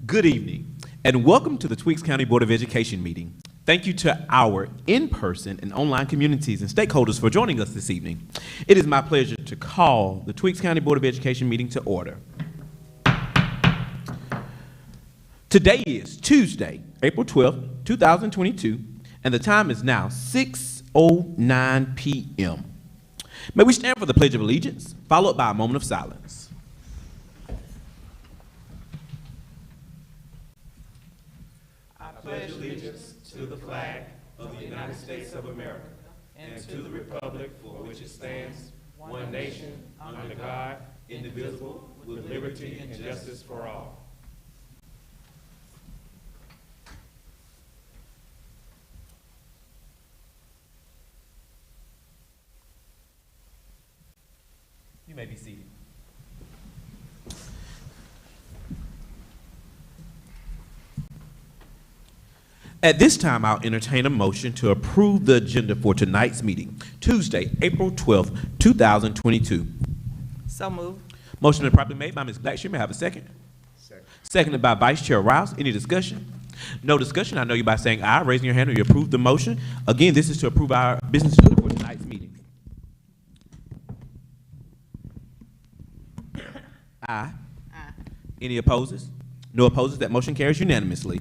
Good evening, and welcome to the Tweaks County Board of Education meeting. Thank you to our in-person and online communities and stakeholders for joining us this evening. It is my pleasure to call the Tweaks County Board of Education meeting to order. Today is Tuesday, April 12th, 2022, and the time is now 6:09 p.m. May we stand for the Pledge of Allegiance, followed by a moment of silence. Pledge allegiance to the flag of the United States of America and to the republic for which it stands, one nation, under God, indivisible, with liberty and justice for all. You may be seated. At this time, I'll entertain a motion to approve the agenda for tonight's meeting, Tuesday, April 12th, 2022. So moved. Motion been properly made by Ms. Blackshear. May I have a second? Second. Seconded by Vice Chair Rouse. Any discussion? No discussion. I know you by saying aye, raising your hand, or you approve the motion. Again, this is to approve our business agenda for tonight's meeting. Aye. Aye. Any opposes? No opposes. That motion carries unanimously.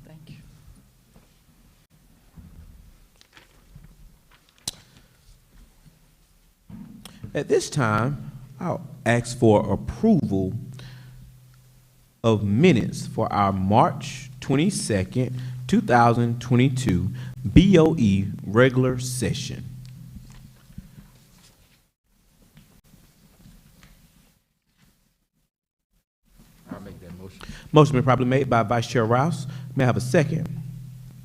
Thank you. At this time, I'll ask for approval of minutes for our March 22nd, 2022 BOE regular session. I'll make that motion. Motion been properly made by Vice Chair Rouse. May I have a second?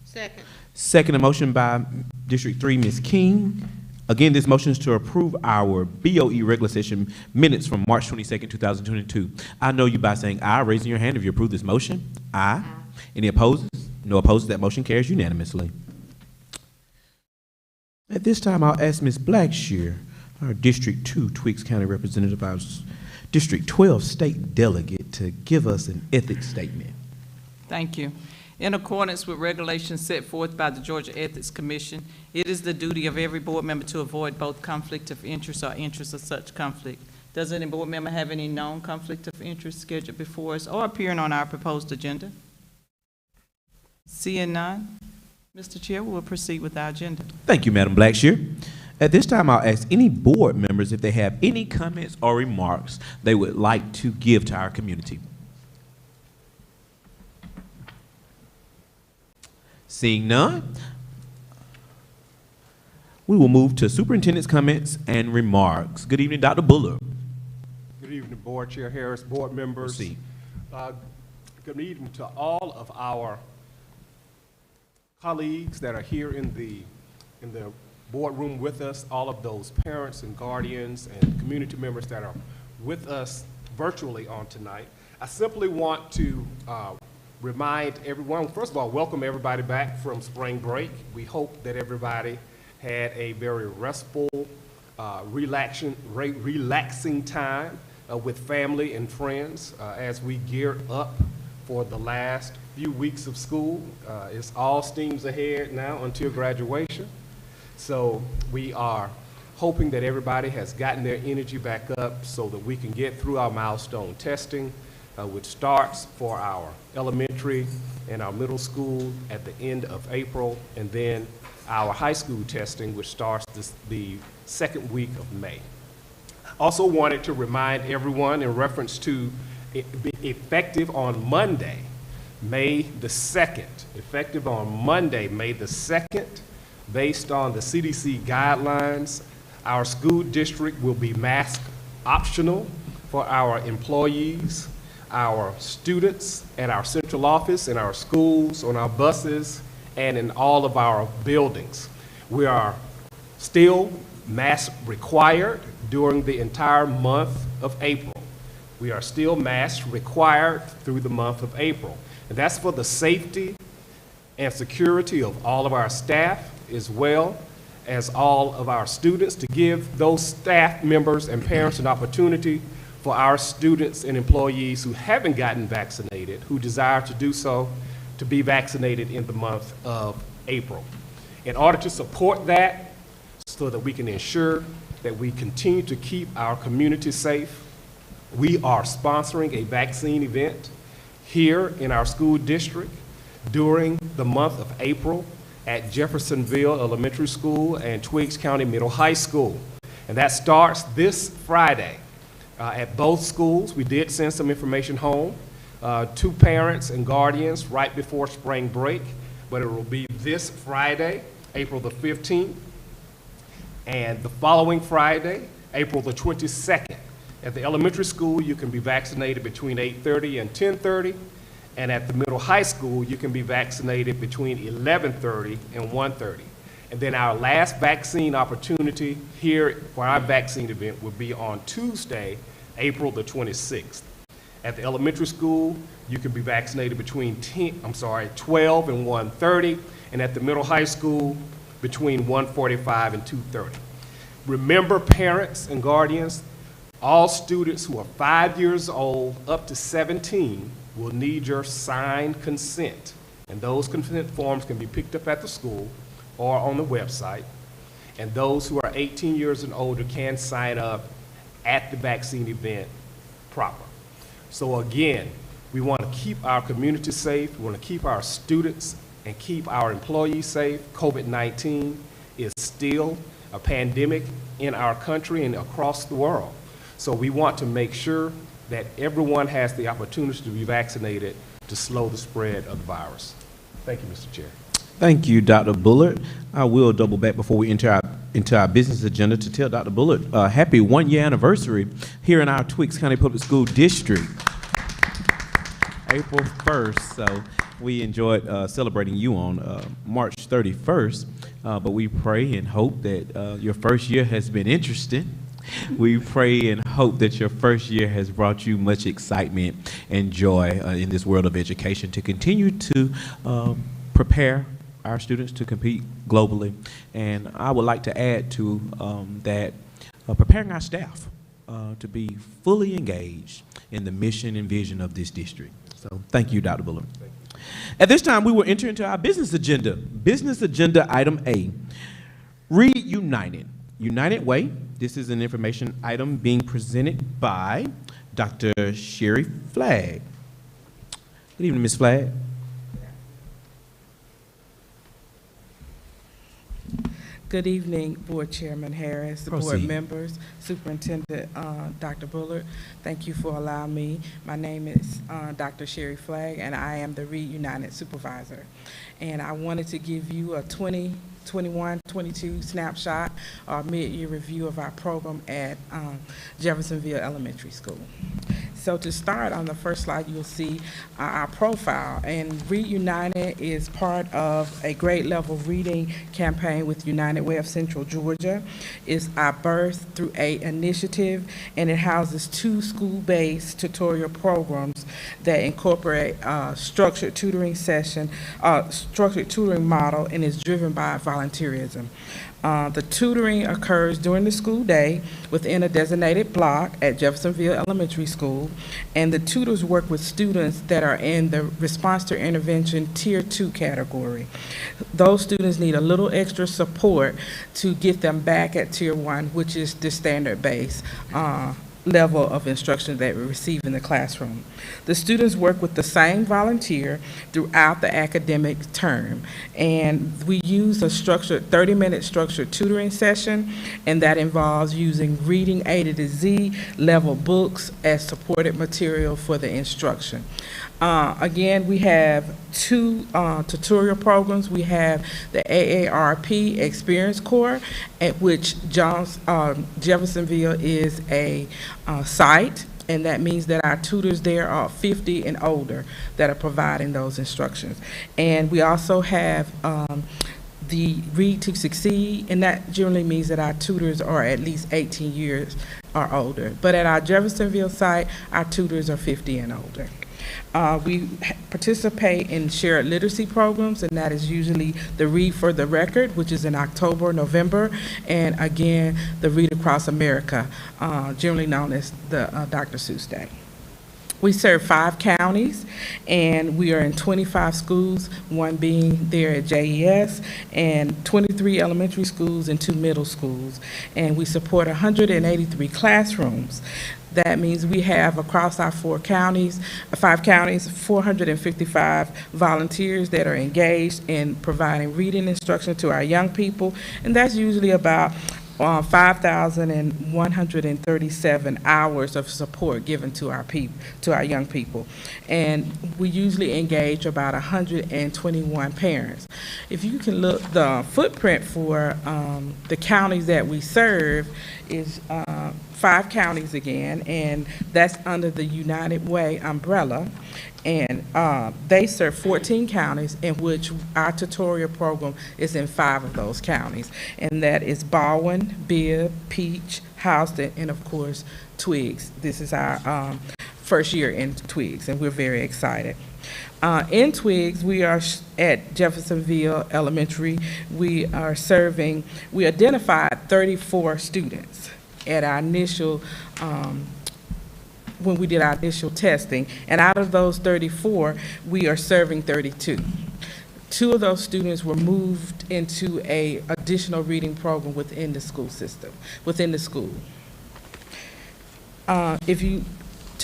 Second. Second motion by District 3, Ms. King. Again, this motion is to approve our BOE regular session minutes from March 22nd, 2022. I know you by saying aye, raising your hand if you approve this motion. Aye. Any opposes? No opposes. That motion carries unanimously. At this time, I'll ask Ms. Blackshear, our District 2 Tweaks County representative, our District 12 state delegate, to give us an ethics statement. Thank you. In accordance with regulations set forth by the Georgia Ethics Commission, it is the duty of every board member to avoid both conflict of interest or interest of such conflict. Does any board member have any known conflict of interest scheduled before us or appearing on our proposed agenda? Seeing none, Mr. Chair, we will proceed with our agenda. Thank you, Madam Blackshear. At this time, I'll ask any board members if they have any comments or remarks they would like to give to our community. Seeing none, we will move to superintendent's comments and remarks. Good evening, Dr. Buller. Good evening, Board Chair Harris, board members. Proceed. Good evening to all of our colleagues that are here in the boardroom with us, all of those parents and guardians and community members that are with us virtually on tonight. I simply want to remind everyone, first of all, welcome everybody back from spring break. We hope that everybody had a very restful, relaxing time with family and friends as we gear up for the last few weeks of school. It's all steams ahead now until graduation. So we are hoping that everybody has gotten their energy back up so that we can get through our milestone testing, which starts for our elementary and our middle school at the end of April, and then our high school testing, which starts the second week of May. Also wanted to remind everyone in reference to it be effective on Monday, May the 2nd, effective on Monday, May the 2nd, based on the CDC guidelines, our school district will be mask optional for our employees, our students at our central office, in our schools, on our buses, and in all of our buildings. We are still mask required during the entire month of April. We are still mask required through the month of April. And that's for the safety and security of all of our staff, as well as all of our students, to give those staff members and parents an opportunity for our students and employees who haven't gotten vaccinated, who desire to do so, to be vaccinated in the month of April. In order to support that, so that we can ensure that we continue to keep our community safe, we are sponsoring a vaccine event here in our school district during the month of April at Jeffersonville Elementary School and Twiggs County Middle High School. And that starts this Friday at both schools. We did send some information home to parents and guardians right before spring break, but it will be this Friday, April the 15th, and the following Friday, April the 22nd. At the elementary school, you can be vaccinated between 8:30 and 10:30, and at the middle high school, you can be vaccinated between 11:30 and 1:30. And then our last vaccine opportunity here for our vaccine event will be on Tuesday, April the 26th. At the elementary school, you can be vaccinated between 12 and 1:30, and at the middle high school, between 1:45 and 2:30. Remember, parents and guardians, all students who are 5 years old up to 17 will need your signed consent. And those consent forms can be picked up at the school or on the website. And those who are 18 years and older can sign up at the vaccine event proper. So again, we want to keep our community safe. We want to keep our students and keep our employees safe. COVID-19 is still a pandemic in our country and across the world. So we want to make sure that everyone has the opportunity to be vaccinated to slow the spread of the virus. Thank you, Mr. Chair. Thank you, Dr. Bullard. I will double back before we enter our business agenda to tell Dr. Bullard happy 1-year anniversary here in our Twiggs County Public School District. April 1st, so we enjoyed celebrating you on March 31st, but we pray and hope that your first year has been interesting. We pray and hope that your first year has brought you much excitement and joy in this world of education to continue to prepare our students to compete globally. And I would like to add to that preparing our staff to be fully engaged in the mission and vision of this district. So thank you, Dr. Bullard. At this time, we will enter into our business agenda. Business agenda item A, Read United. United Way. This is an information item being presented by Dr. Sherry Flagg. Good evening, Ms. Flagg. Good evening, Board Chairman Harris, the Proceed. board members, Superintendent Dr. Bullard. Thank you for allowing me. My name is Dr. Sherry Flagg, and I am the Read United Supervisor. And I wanted to give you a 2021-22 snapshot or mid-year review of our program at Jeffersonville Elementary School. So to start, on the first slide, you'll see our profile. And Read United is part of a grade level reading campaign with United Way of Central Georgia. It's our Birth Through 8 initiative, and it houses 2 school-based tutorial programs that incorporate structured tutoring structured tutoring model, and is driven by volunteerism. The tutoring occurs during the school day within a designated block at Jeffersonville Elementary School, and the tutors work with students that are in the response to intervention Tier 2 category. Those students need a little extra support to get them back at Tier 1, which is the standard-based level of instruction that we receive in the classroom. The students work with the same volunteer throughout the academic term, and we use a structured 30-minute structured tutoring session, and that involves using reading A to Z level books as supported material for the instruction. Again, we have 2 tutorial programs. We have the AARP Experience Core, at which Jeffersonville is a site, and that means that our tutors there are 50 and older that are providing those instructions. And we also have the Read to Succeed, and that generally means that our tutors are at least 18 years or older. But at our Jeffersonville site, our tutors are 50 and older. We participate in shared literacy programs, and that is usually the Read for the Record, which is in October, November, and again, the Read Across America, generally known as the Dr. Seuss Day. We serve 5 counties, and we are in 25 schools, one being there at JES, and 23 elementary schools and 2 middle schools. And we support 183 classrooms. That means we have across our 5 counties, 455 volunteers that are engaged in providing reading instruction to our young people, and that's usually about 5,137 hours of support given to our young people. And we usually engage about 121 parents. If you can look, the footprint for the counties that we serve is 5 counties again, and that's under the United Way umbrella. And they serve 14 counties, in which our tutorial program is in 5 of those counties. And that is Baldwin, Bibb, Peach, Houston, and of course, Twiggs. This is our first year in Twiggs, and we're very excited. In Twiggs, we are at Jeffersonville Elementary. We identified 34 students at our initial when we did our initial testing, and out of those 34, we are serving 32. 2 of those students were moved into a additional reading program within the school system, within the school. To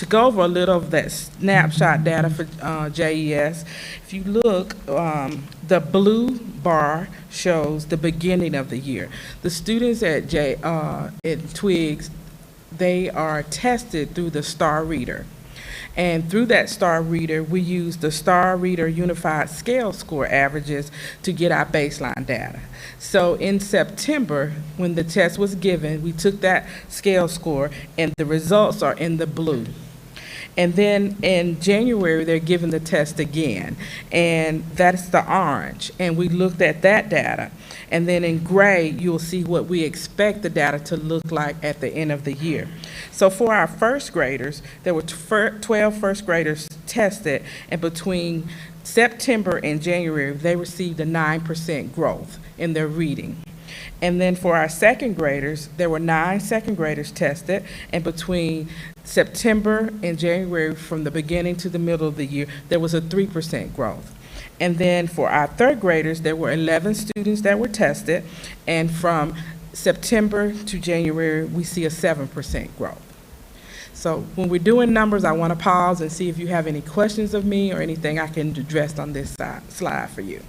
go over a little of that snapshot data for JES, if you look, the blue bar shows the beginning of the year. The students at Twiggs, they are tested through the Star Reader. And through that Star Reader, we use the Star Reader Unified Scale Score averages to get our baseline data. So in September, when the test was given, we took that scale score, and the results are in the blue. And then in January, they're given the test again, and that's the orange. And we looked at that data. And then in gray, you'll see what we expect the data to look like at the end of the year. So for our first graders, there were 12 first graders tested, and between September and January, they received a 9% growth in their reading. And then for our second graders, there were 9 second graders tested, and between September and January, from the beginning to the middle of the year, there was a 3% growth. And then for our third graders, there were 11 students that were tested, and from September to January, we see a 7% growth. So when we're doing numbers, I want to pause and see if you have any questions of me or anything I can address on this slide for you.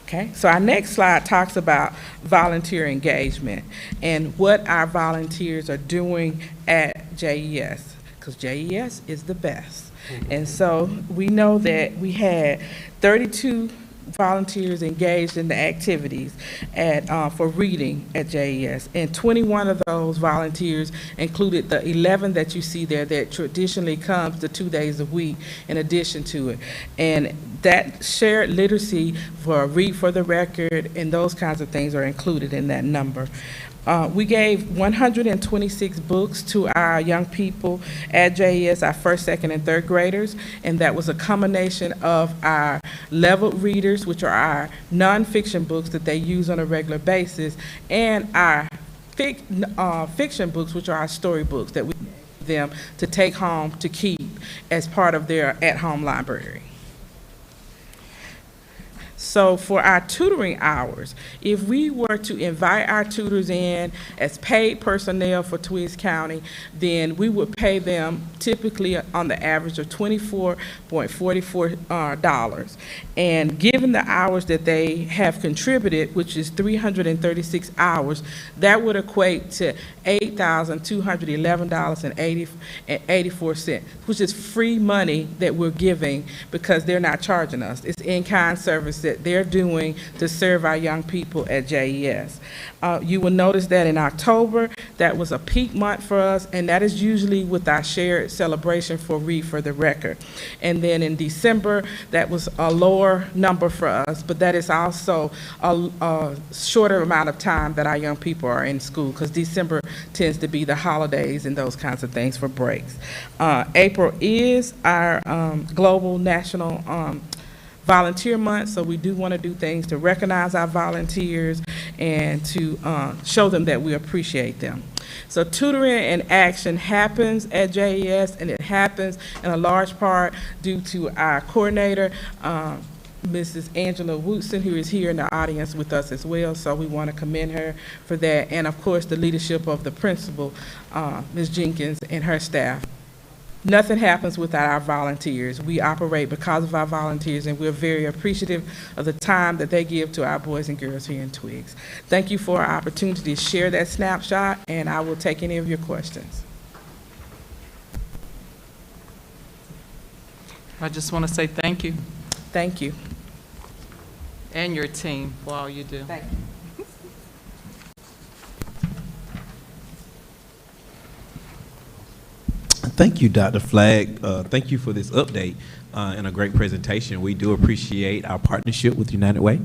Okay, so our next slide talks about volunteer engagement and what our volunteers are doing at JES, because JES is the best. And so we know that we had 32 volunteers engaged in the activities for reading at JES, and 21 of those volunteers included the 11 that you see there that traditionally comes the 2 days a week in addition to it. And that shared literacy for Read for the Record and those kinds of things are included in that number. We gave 126 books to our young people at JES, our first, second, and third graders, and that was a combination of our leveled readers, which are our nonfiction books that they use on a regular basis, and our fiction books, which are our storybooks that we give them to take home to keep as part of their at-home library. So for our tutoring hours, if we were to invite our tutors in as paid personnel for Twiggs County, then we would pay them typically on the average of $24.44. And given the hours that they have contributed, which is 336 hours, that would equate to $8,211.84, which is free money that we're giving because they're not charging us. It's in-kind services that they're doing to serve our young people at JES. You will notice that in October, that was a peak month for us, and that is usually with our shared celebration for Read for the Record. And then in December, that was a lower number for us, but that is also a shorter amount of time that our young people are in school, because December tends to be the holidays and those kinds of things for breaks. April is our global national volunteer month, so we do want to do things to recognize our volunteers and to show them that we appreciate them. So tutoring in action happens at JES, and it happens in a large part due to our coordinator, Mrs. Angela Woodson, who is here in the audience with us as well, so we want to commend her for that, and of course the leadership of the principal, Ms. Jenkins, and her staff. Nothing happens without our volunteers. We operate because of our volunteers, and we're very appreciative of the time that they give to our boys and girls here in Twiggs. Thank you for our opportunity to share that snapshot, and I will take any of your questions. I just want to say thank you, Thank you. and your team for all you do. Thank you. Thank you, Dr. Flagg. Thank you for this update and a great presentation. We do appreciate our partnership with United Way,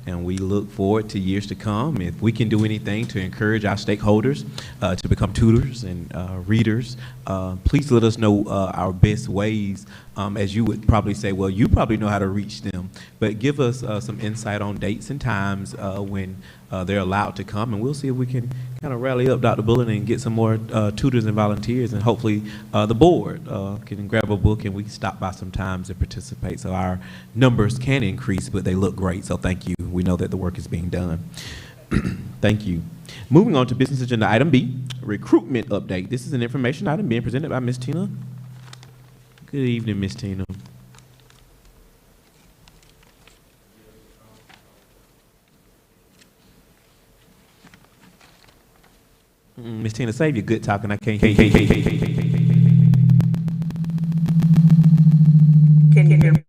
and we look forward to years to come. If we can do anything to encourage our stakeholders to become tutors and readers, please let us know our best ways. As you would probably say, well, you probably know how to reach them, but give us some insight on dates and times when they're allowed to come, and we'll see if we can kind of rally up Dr. Bullen and get some more tutors and volunteers, and hopefully the board can grab a book and we can stop by sometimes and participate so our numbers can increase, but they look great, so thank you. We know that the work is being done. Thank you. Moving on to business agenda item B, recruitment update. This is an information item being presented by Ms. Tina. Good evening, Ms. Tina. Ms. Tina, save your good talking. I can't hear you. Can you hear me?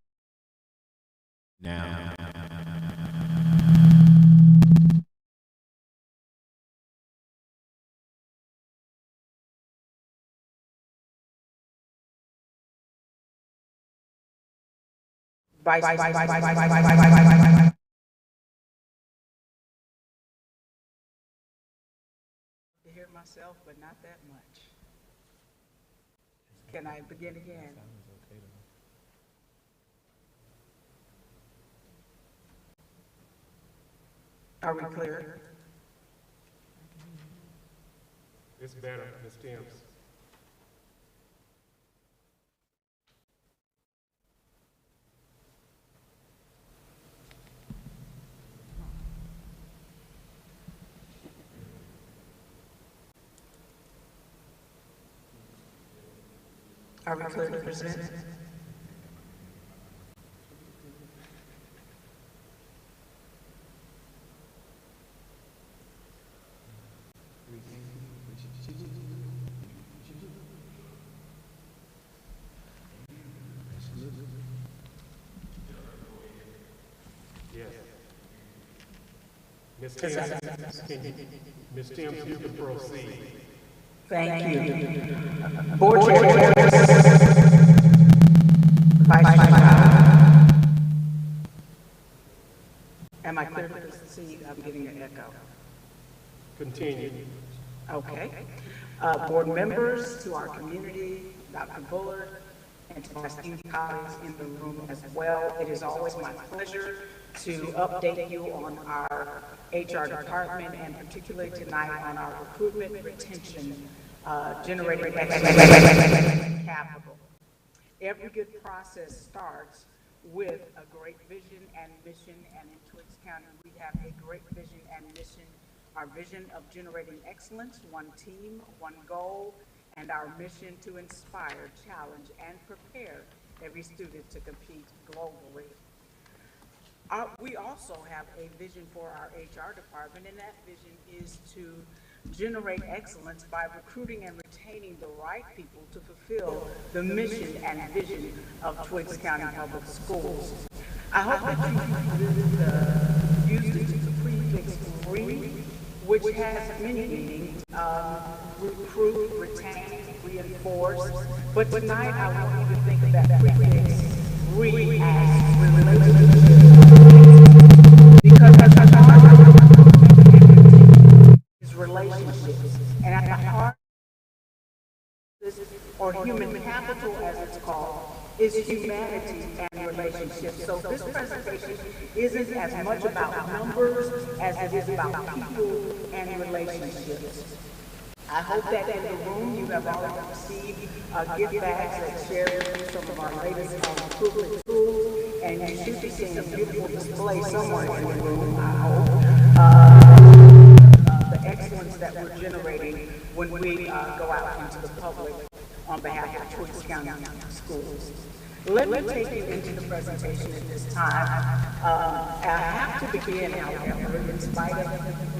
Now. To hear myself, but not that much. Can I begin again? Are we clear? It's better, Ms. Timms. Are we clear to present? Yes. Ms. Timms, you can proceed. Thank you. Board Chair, Vice Chair. Am I clear to proceed? I'm getting an echo. Continue. Okay. Board members, to our community, Dr. Bullard, and to my student colleagues in the room as well, it is always my pleasure to update you on our HR department, and particularly tonight on our recruitment, retention, generating capital. Every good process starts with a great vision and mission, and in Twiggs County, we have a great vision and mission. Our vision of generating excellence, one team, one goal, and our mission to inspire, challenge, and prepare every student to compete globally. We also have a vision for our HR department, and that vision is to generate excellence by recruiting and retaining the right people to fulfill the mission and vision of Twiggs County Public Schools. I hope that you use the prefix re, which has many meanings, recruit, retain, reinforce, but tonight I want you to think of that prefix re as relationship. Because at the heart is relationships, and at the heart or human capital as it's called, is humanity and relationships. So this presentation isn't as much about numbers as it is about people and relationships. I hope that in the room you have already received gift bags that share with you some of our latest improvement tools, and you should be seeing a beautiful display somewhere in the room, I hope, the excellence that we're generating when we go out into the public on behalf of Twiggs County Schools. Let me take you into the presentation at this time. I have to begin, however, in spite of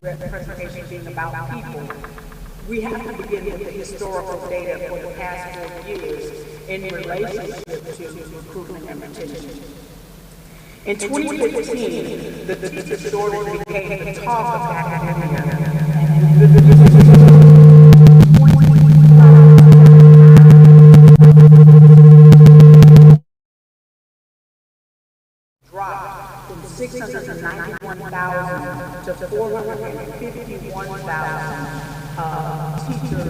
the presentation being about people, we have to begin with the historical data for the past 4 years in relationship to recruitment and retention. In 2015, the teacher shortage became the talk of academia. Dropped from 691,000 to 451,000 teachers.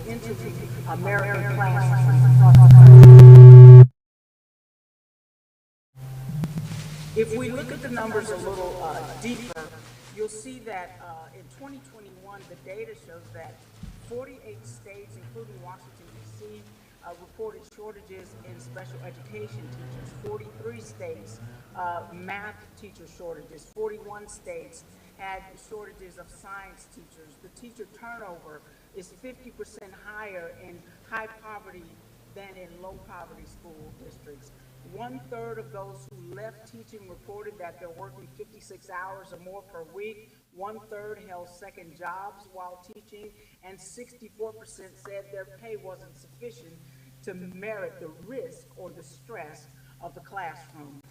Into the American classroom across the country. If we look at the numbers a little deeper, you'll see that in 2021, the data shows that 48 states, including Washington, D.C., reported shortages in special education teachers. 43 states, math teacher shortages. 41 states had shortages of science teachers. The teacher turnover is 50% higher in high poverty than in low poverty school districts. 1/3 of those who left teaching reported that they're working 56 hours or more per week. 1/3 held second jobs while teaching, and 64% said their pay wasn't sufficient to merit the risk or the stress of the classroom.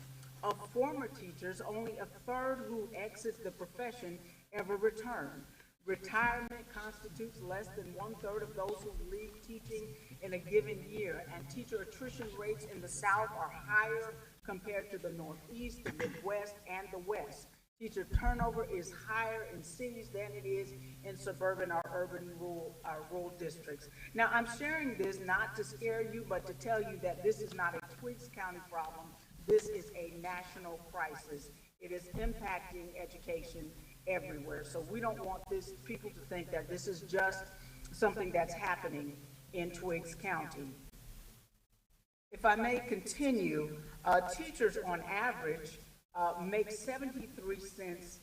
Of former teachers, only 1/3 who exit the profession ever return. Retirement constitutes less than 1/3 of those who leave teaching in a given year, and teacher attrition rates in the South are higher compared to the Northeast, the Midwest, and the West. Teacher turnover is higher in cities than it is in suburban or urban rural districts. Now, I'm sharing this not to scare you, but to tell you that this is not a Twiggs County problem. This is a national crisis. It is impacting education everywhere. So we don't want people to think that this is just something that's happening in Twiggs County. If I may continue, teachers on average make 73 cents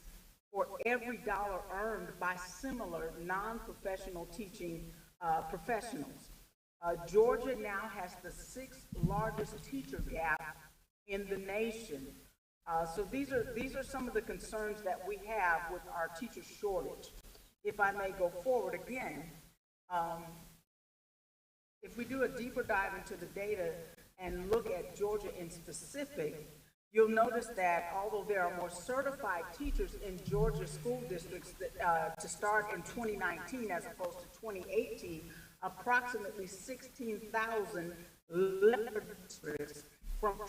for every dollar earned by similar non-professional teaching professionals. Georgia now has the 6th largest teacher gap in the nation. So these are some of the concerns that we have with our teacher shortage. If I may go forward again, if we do a deeper dive into the data and look at Georgia in specific, you'll notice that although there are more certified teachers in Georgia school districts to start in 2019 as opposed to 2018, approximately 16,000 left districts from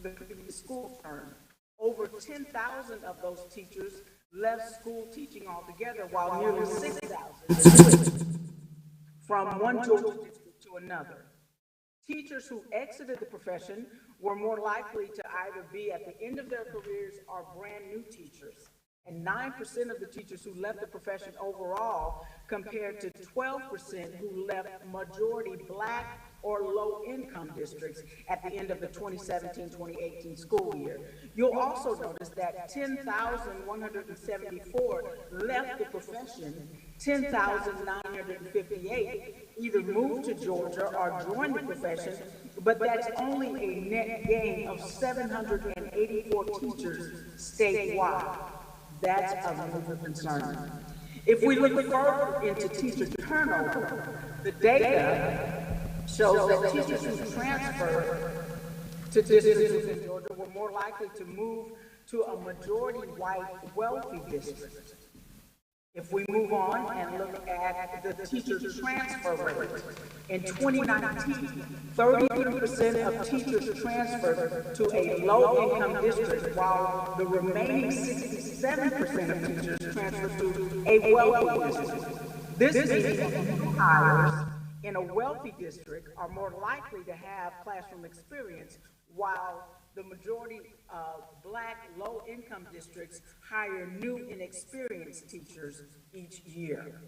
the previous school term. Over 10,000 of those teachers left school teaching altogether, while nearly 6,000 switched from one Georgia district to another. Teachers who exited the profession were more likely to either be at the end of their careers or brand new teachers. And 9% of the teachers who left the profession overall, compared to 12% who left majority Black or low-income districts at the end of the 2017-2018 school year. You'll also notice that 10,174 left the profession, 10,958 either moved to Georgia or joined the profession but that's only a net gain of 784 teachers statewide. That's of major concern. If we look further into teacher turnover, the data shows that teachers who transfer to districts within Georgia were more likely to move to a majority white wealthy district. If we move on and look at the teacher transfer rate, in 2019, 33% of teachers transferred to a low-income district, while the remaining 67% of teachers transferred to a wealthy district. This means new hires in a wealthy district are more likely to have classroom experience, while the majority of Black low-income districts hire new and experienced teachers each year.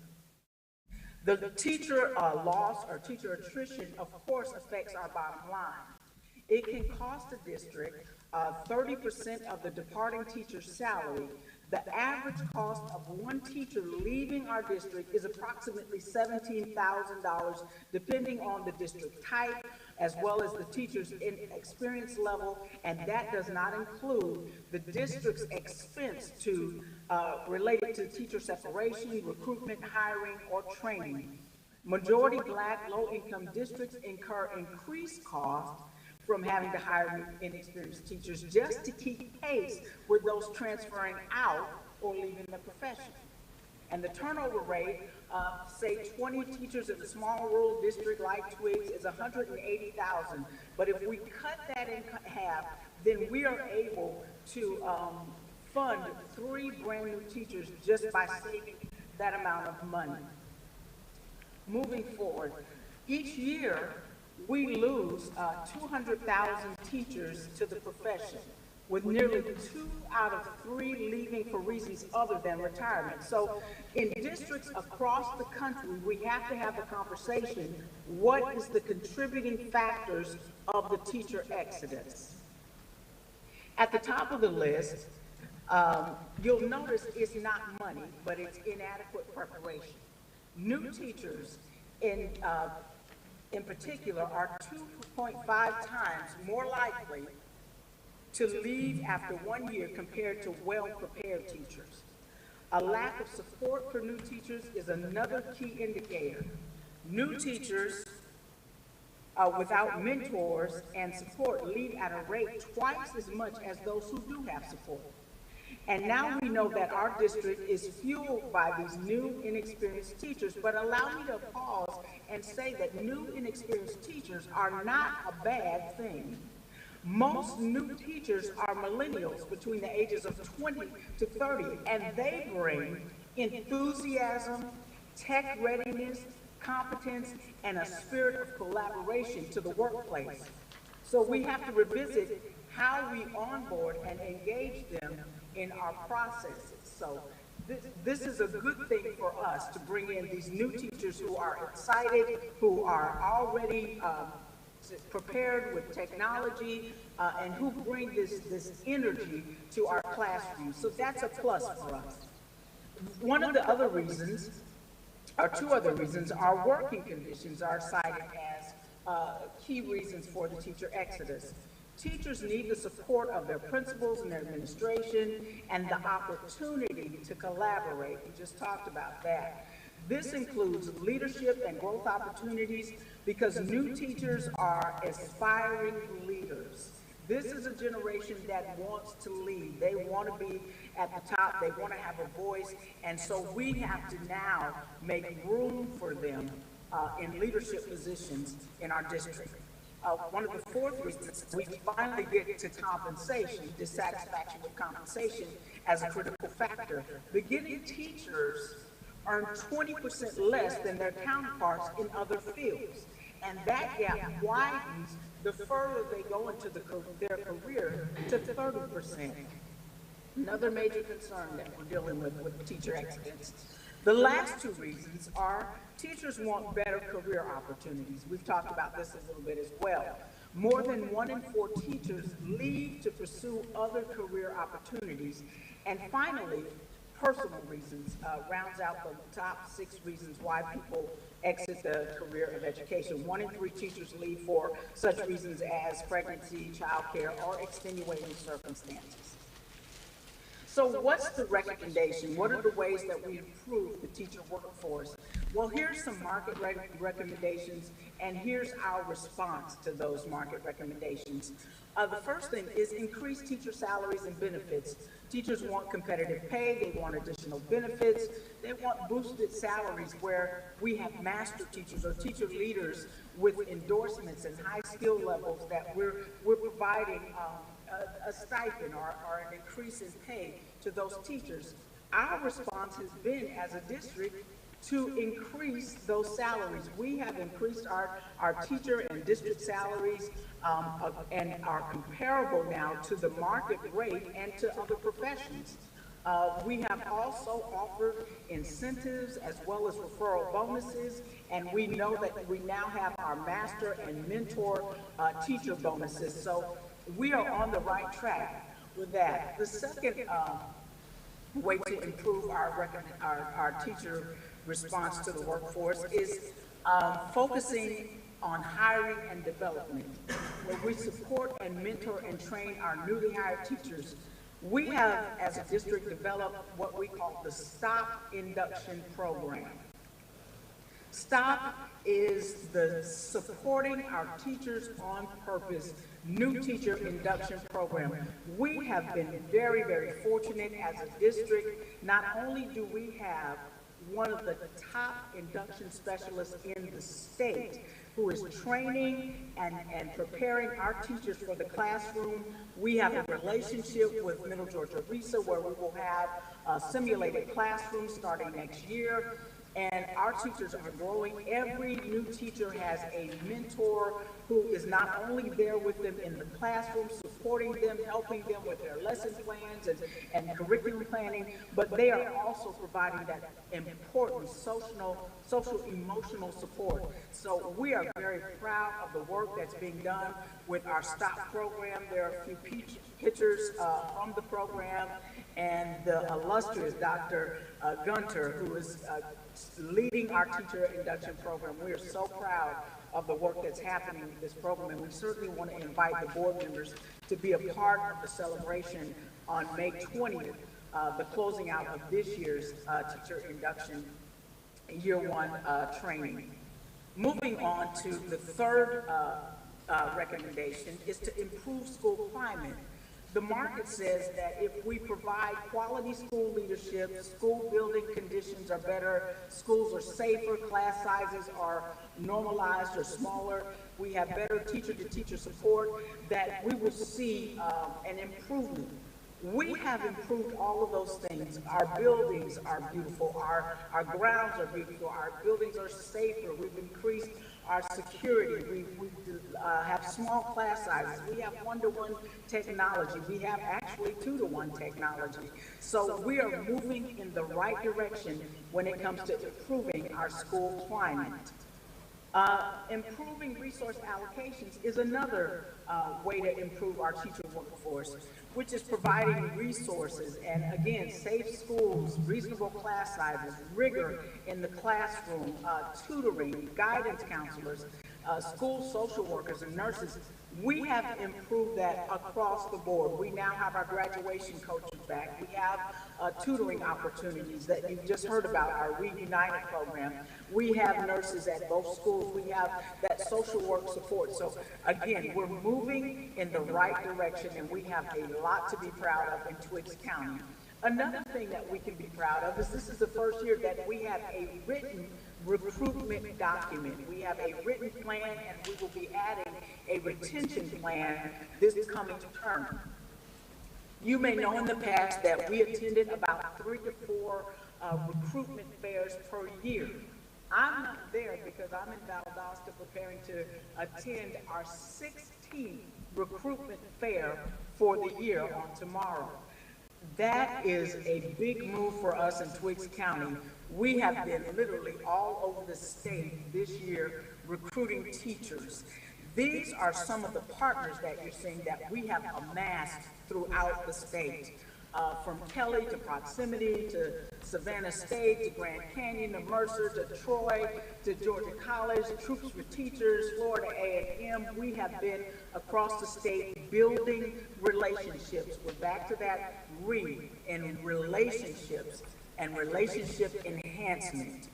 The teacher loss or teacher attrition, of course, affects our bottom line. It can cost a district 30% of the departing teacher's salary. The average cost of one teacher leaving our district is approximately $17,000, depending on the district type, as well as the teacher's experience level, and that does not include the district's expense to related to teacher separation, recruitment, hiring, or training. Majority Black low-income districts incur increased costs from having to hire inexperienced teachers just to keep pace with those transferring out or leaving the profession. And the turnover rate, say 20 teachers in a small rural district like Twiggs is 180,000. But if we cut that in half, then we are able to fund 3 brand new teachers just by saving that amount of money. Moving forward, each year, we lose 200,000 teachers to the profession, with nearly 2 out of 3 leaving for reasons other than retirement. So in districts across the country, we have to have the conversation, what is the contributing factors of the teacher exodus? At the top of the list, you'll notice it's not money, but it's inadequate preparation. New teachers in particular, are 2.5 times more likely to leave after 1 year compared to well-prepared teachers. A lack of support for new teachers is another key indicator. New teachers without mentors and support leave at a rate twice as much as those who do have support. And now we know that our district is fueled by these new inexperienced teachers, but allow me to pause and say that new inexperienced teachers are not a bad thing. Most new teachers are millennials between the ages of 20 to 30, and they bring enthusiasm, tech readiness, competence, and a spirit of collaboration to the workplace. So we have to revisit how we onboard and engage them in our processes. So this is a good thing for us to bring in these new teachers who are excited, who are already prepared with technology, and who bring this energy to our classrooms. So that's a plus for us. One of the other reasons, or 2 other reasons, our working conditions are cited as key reasons for the teacher exodus. Teachers need the support of their principals and their administration and the opportunity to collaborate. We just talked about that. This includes leadership and growth opportunities because new teachers are aspiring leaders. This is a generation that wants to lead. They want to be at the top. They want to have a voice. And so we have to now make room for them in leadership positions in our district. One of the 4th reasons we finally get to compensation, dissatisfaction with compensation as a critical factor. Beginning teachers earn 20% less than their counterparts in other fields. And that gap widens the further they go into their career to 30%. Another major concern that we're dealing with teacher exodus. The last 2 reasons are teachers want better career opportunities. We've talked about this a little bit as well. More than 1 in 4 teachers leave to pursue other career opportunities. And finally, personal reasons, rounds out the top 6 reasons why people exit the career of education. 1 in 3 teachers leave for such reasons as pregnancy, childcare, or extenuating circumstances. So what's the recommendation? What are the ways that we improve the teacher workforce? Well, here's some market recommendations, and here's our response to those market recommendations. The first thing is increase teacher salaries and benefits. Teachers want competitive pay, they want additional benefits, they want boosted salaries where we have master teachers or teacher leaders with endorsements and high skill levels that we're providing a stipend or an increase in pay to those teachers. Our response has been, as a district, to increase those salaries. We have increased our teacher and district salaries and are comparable now to the market rate and to other professions. We have also offered incentives as well as referral bonuses, and we know that we now have our master and mentor teacher bonuses. So we are on the right track with that. The second way to improve our teacher response to the workforce is focusing on hiring and development, where we support and mentor and train our newly hired teachers. We have, as a district, developed what we call the STOP Induction Program. STOP is the Supporting Our Teachers on Purpose New Teacher Induction Program. We have been very, very fortunate as a district. Not only do we have one of the top induction specialists in the state who is training and preparing our teachers for the classroom. We have a relationship with Middle Georgia RESA where we will have a simulated classroom starting next year. And our teachers are growing. Every new teacher has a mentor who is not only there with them in the classroom, supporting them, helping them with their lesson plans and curriculum planning, but they are also providing that important social, emotional support. So we are very proud of the work that's being done with our STOP program. There are a few pictures from the program, and the illustrious Dr. Gunter, who is leading our teacher induction program. We are so proud of the work that's happening with this program, and we certainly want to invite the board members to be a part of the celebration on May 20th, the closing out of this year's teacher induction year 1 training. Moving on to the third recommendation is to improve school climate. The market says that if we provide quality school leadership, school building conditions are better, schools are safer, class sizes are normalized or smaller, we have better teacher-to-teacher support, that we will see an improvement. We have improved all of those things. Our buildings are beautiful, our grounds are beautiful, our buildings are safer, we've increased our security, we have small class sizes, we have one-to-one technology, we have actually 2-to-1 technology. So we are moving in the right direction when it comes to improving our school climate. Improving resource allocations is another way to improve our teacher workforce, which is providing resources and, again, safe schools, reasonable class sizes, rigor in the classroom, tutoring, guidance counselors, school social workers and nurses. We have improved that across the board. We now have our graduation coaches back. We have tutoring opportunities that you've just heard about, our Reunited program. We have nurses at both schools. We have that social work support. So again, we're moving in the right direction, and we have a lot to be proud of in Twiggs County. Another thing that we can be proud of is this is the first year that we have a written recruitment document. We have a written plan, and we will be adding a retention plan this coming term. You may know in the past that we attended about 3 to 4 recruitment fairs per year. I'm not there because I'm in Valdosta preparing to attend our 16th recruitment fair for the year on tomorrow. That is a big move for us in Twiggs County. We have been literally all over the state this year recruiting teachers. These are some of the partners that you're seeing that we have amassed throughout the state. from Kelly to Proximity to Savannah State to Grand Canyon to Mercer to Troy to Georgia College, Troops for Teachers, Florida A&M. We have been across the state building relationships. We're back to that in relationships and relationship enhancement.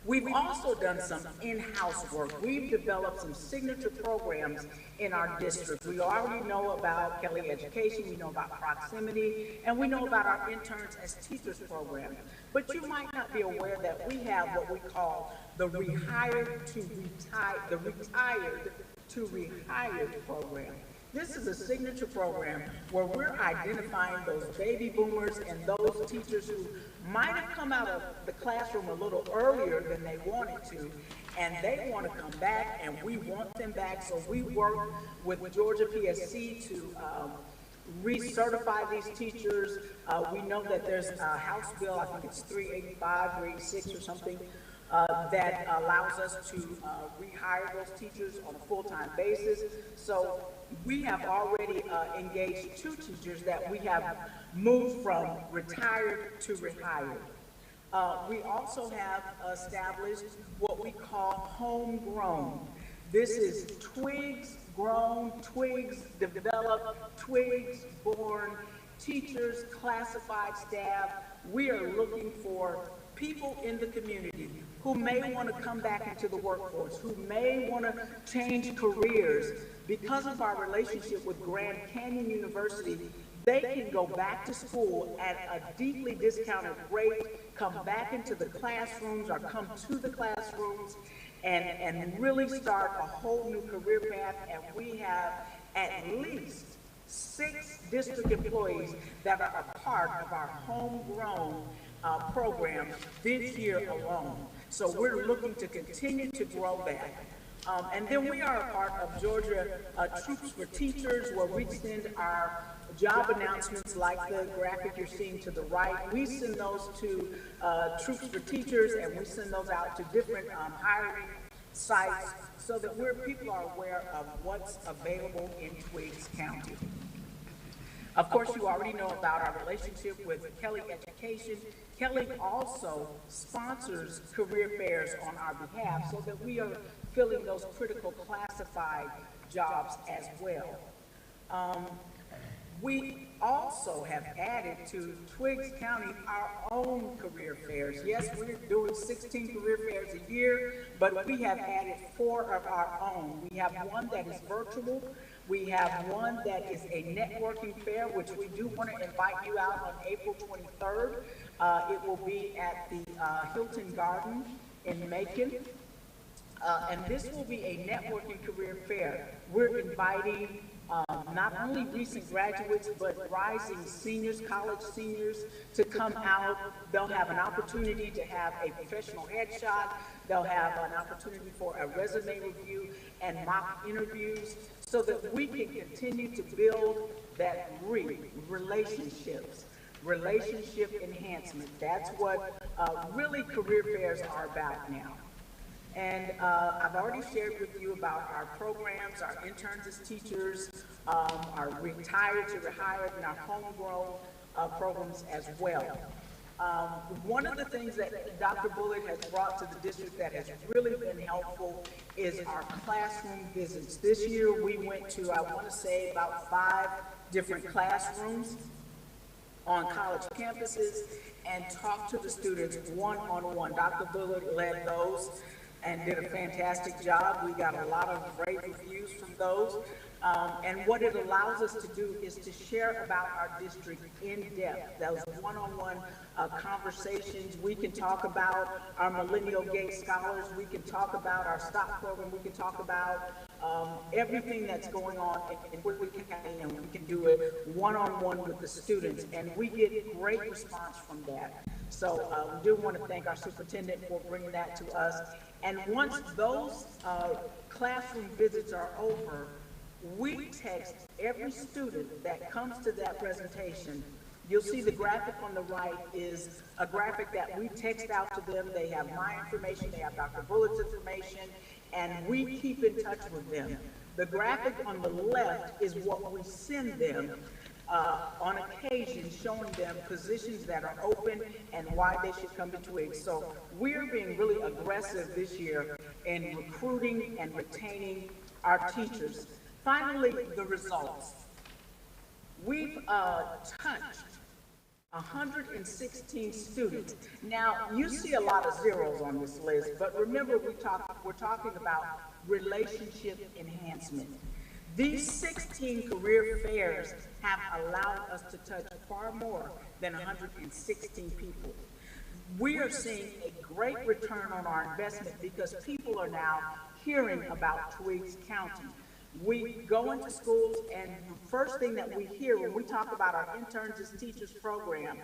We've also done some in-house work. We've developed some signature programs in our district. We already know about Kelly Education, we know about Proximity, and we know about our Interns as Teachers program. But you might not be aware that we have what we call the Retired to Rehired program. This is a signature program where we're identifying those baby boomers and those teachers who might have come out of the classroom a little earlier than they wanted to, and they want to come back, and we want them back. So we work with Georgia PSC to recertify these teachers. We know that there's a House bill, I think it's 385, 386 or something, that allows us to rehire those teachers on a full-time basis. So we have already engaged 2 teachers that we have moved from retired to rehired. We also have established what we call homegrown. This is twigs grown, twigs developed, twigs born, teachers, classified staff. We are looking for people in the community who may want to come back into the workforce, who may want to change careers. Because of our relationship with Grand Canyon University, they can go back to school at a deeply discounted rate, come back into the classrooms or come to the classrooms and really start a whole new career path. And we have at least 6 district employees that are a part of our homegrown program this year alone. So we're looking to continue to grow that. And then we are a part of Georgia Troops for Teachers, where we send our job announcements like the graphic you're seeing to the right. We send those to Troops for Teachers, and we send those out to different hiring sites so that people are aware of what's available in Twiggs County. Of course, you already know about our relationship with Kelly Education. Kelly also sponsors career fairs on our behalf so that we are filling those critical classified jobs as well. We also have added to Twiggs County our own career fairs. Yes, we're doing 16 career fairs a year, but we have added 4 of our own. We have one that is virtual. We have one that is a networking fair, which we do want to invite you out on April 23rd. It will be at the Hilton Garden in Macon. And this will be a networking career fair. We're inviting not only recent graduates, but rising seniors, college seniors, to come out. They'll have an opportunity to have a professional headshot. They'll have an opportunity for a resume review and mock interviews so that we can continue to build that relationships, relationship enhancement. That's what really career fairs are about now. And I've already shared with you about our programs, our interns as teachers, our retired to rehired, and our homegrown programs as well. One of the things that Dr. Bullitt has brought to the district that has really been helpful is our classroom visits. This year we went to, I want to say, about 5 different classrooms on college campuses and talked to the students one-on-one. Dr. Bullitt led those and did a fantastic job. We got a lot of great reviews from those. And what it allows us to do is to share about our district in depth. Those one-on-one conversations. We can talk about our Millennial Gate Scholars. We can talk about our STOP program. We can talk about everything that's going on in Woodley County, and we can do it one-on-one with the students. And we get great response from that. So we do want to thank our superintendent for bringing that to us. And once those classroom visits are over, we text every student that comes to that presentation. You'll see the graphic on the right is a graphic that we text out to them. They have my information, they have Dr. Bullitt's information, and we keep in touch with them. The graphic on the left is what we send them on occasion showing them positions that are open and why they should come to Twiggs. So we're being really aggressive this year in recruiting and retaining our teachers. Finally, the results. We've touched 116 students. Now, you see a lot of zeros on this list, but remember we're talking about relationship enhancement. These 16 career fairs have allowed us to touch far more than 116 people. We are seeing a great return on our investment because people are now hearing about Twiggs County. We go into schools, and the first thing that we hear when we talk about our Interns as Teachers program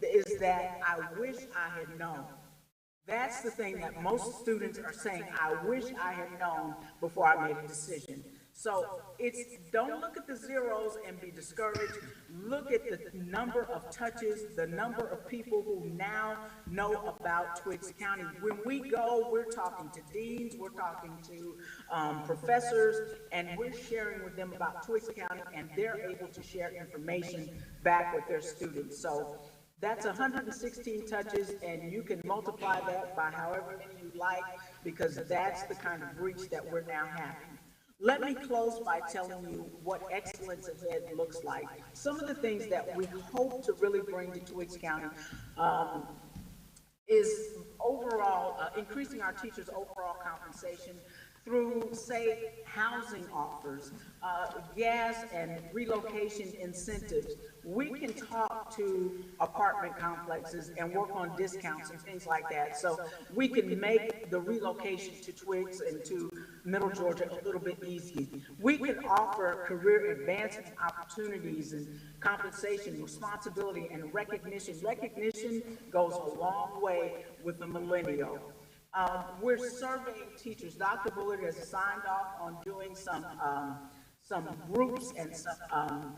is that I wish I had known. That's the thing that most students are saying, I wish I had known before I made a decision. So don't look at the zeros and be discouraged. Look at the number of touches, the number of people who now know about Twiggs County. When we go, we're talking to deans, we're talking to professors, and we're sharing with them about Twiggs County, and they're able to share information back with their students. So that's 116 touches, and you can multiply that by however many you like, because that's the kind of reach that we're now having. Let me close by telling you what excellence ahead looks like. Some of the things that we hope to really bring to Twiggs County is overall increasing our teachers' overall compensation through, say, housing offers, gas and relocation incentives. We can talk to apartment complexes and work on discounts and things like that. So we can make the relocation to Twiggs and to Middle Georgia a little bit easier. We can offer career advancement opportunities and compensation, responsibility, and recognition. Recognition goes a long way with the millennial. We're surveying teachers. Dr. Bullard has signed off on doing some groups and some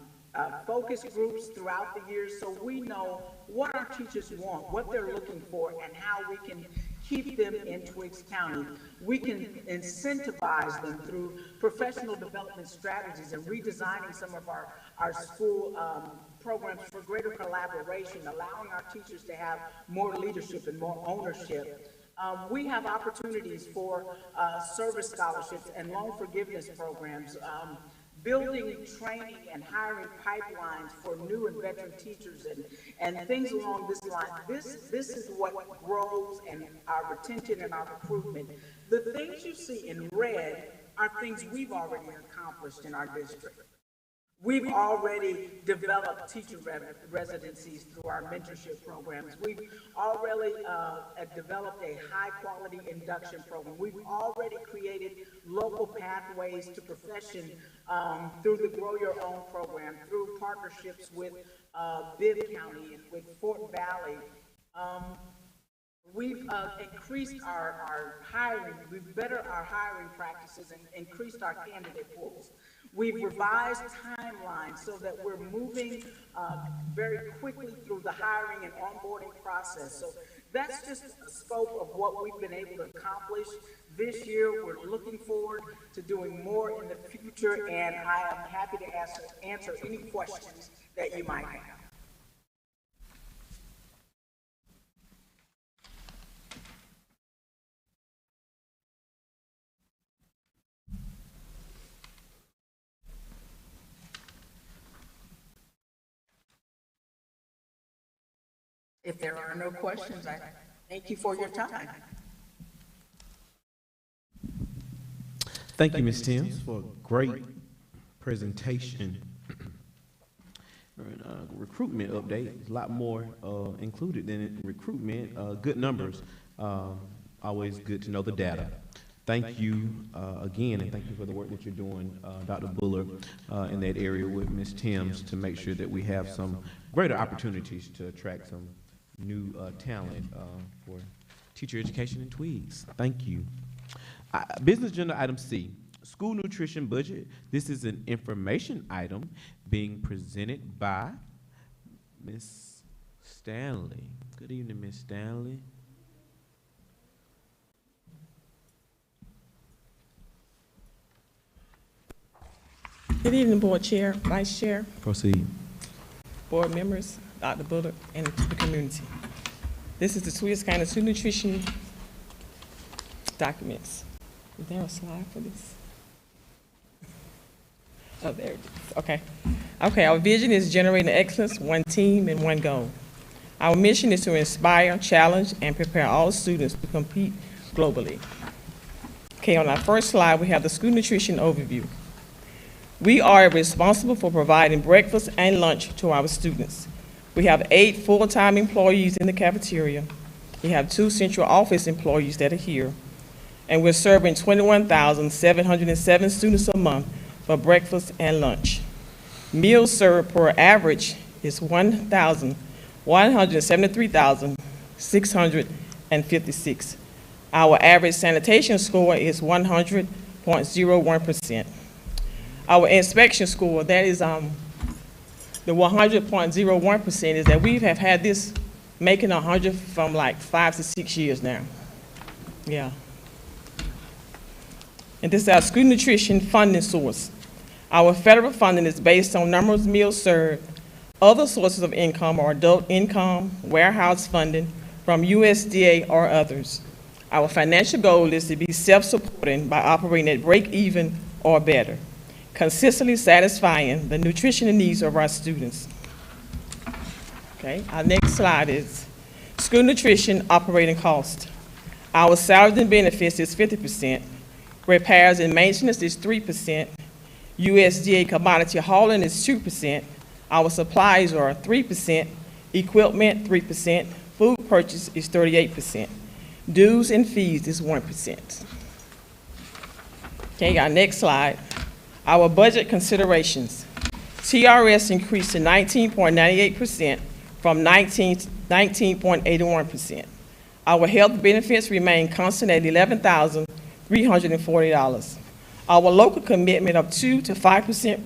focus groups throughout the years, so we know what our teachers want, what they're looking for, and how we can keep them in Twiggs County. We can incentivize them through professional development strategies and redesigning some of our school programs for greater collaboration, allowing our teachers to have more leadership and more ownership. We have opportunities for service scholarships and loan forgiveness programs, building training and hiring pipelines for new and veteran teachers and things along this line. This is what grows and our retention and our recruitment. The things you see in red are things we've already accomplished in our district. We've already developed teacher residencies through our mentorship programs. We've already developed a high-quality induction program. We've already created local pathways to profession through the Grow Your Own program, through partnerships with Bibb County and with Fort Valley. We've increased our hiring. We've bettered our hiring practices and increased our candidate pools. We've revised timelines so that we're moving very quickly through the hiring and onboarding process. So that's just a scope of what we've been able to accomplish this year. We're looking forward to doing more in the future, and I am happy to answer any questions that you might have. If there are no questions, I thank you for your time. Thank you, Ms. Timms, for a great presentation. Recruitment update, there's a lot more included than recruitment. Good numbers, always good to know the data. Thank you again, and thank you for the work that you're doing, Dr. Bullard, in that area with Ms. Timms to make sure that we have some greater opportunities to attract some new talent for teacher education in Twiggs. Thank you. Business agenda item C, school nutrition budget. This is an information item being presented by Ms. Stanley. Good evening, Ms. Stanley. Good evening, Board Chair, Vice Chair. Proceed. board members, Dr. Bullard, and to the community. This is the Sweetest County Student Nutrition documents. Is there a slide for this? Oh, there it is. Okay. Okay, our vision is generating excellence, one team and one goal. Our mission is to inspire, challenge, and prepare all students to compete globally. Okay, on our first slide, we have the school nutrition overview. We are responsible for providing breakfast and lunch to our students. We have 8 full-time employees in the cafeteria. We have 2 central office employees that are here. And we're serving 21,707 students a month for breakfast and lunch. Meals served per average is 173,656. Our average sanitation score is 100.01%. Our inspection score, that is the 100.01%, is that we have had this making 100 from like 5 to 6 years now. Yeah. And this is our school nutrition funding source. Our federal funding is based on number of meals served. Other sources of income are adult income, warehouse funding from USDA or others. Our financial goal is to be self-supporting by operating at break-even or better, consistently satisfying the nutritional needs of our students. Okay, our next slide is school nutrition operating cost. Our salaries and benefits is 50%. Repairs and maintenance is 3%. USDA commodity hauling is 2%. Our supplies are 3%. Equipment, 3%. Food purchase is 38%. Dues and fees is 1%. Okay, our next slide. Our budget considerations. TRS increased to 19.98% from 19.81%. Our health benefits remain constant at $11,340. Our local commitment of 2 to 5%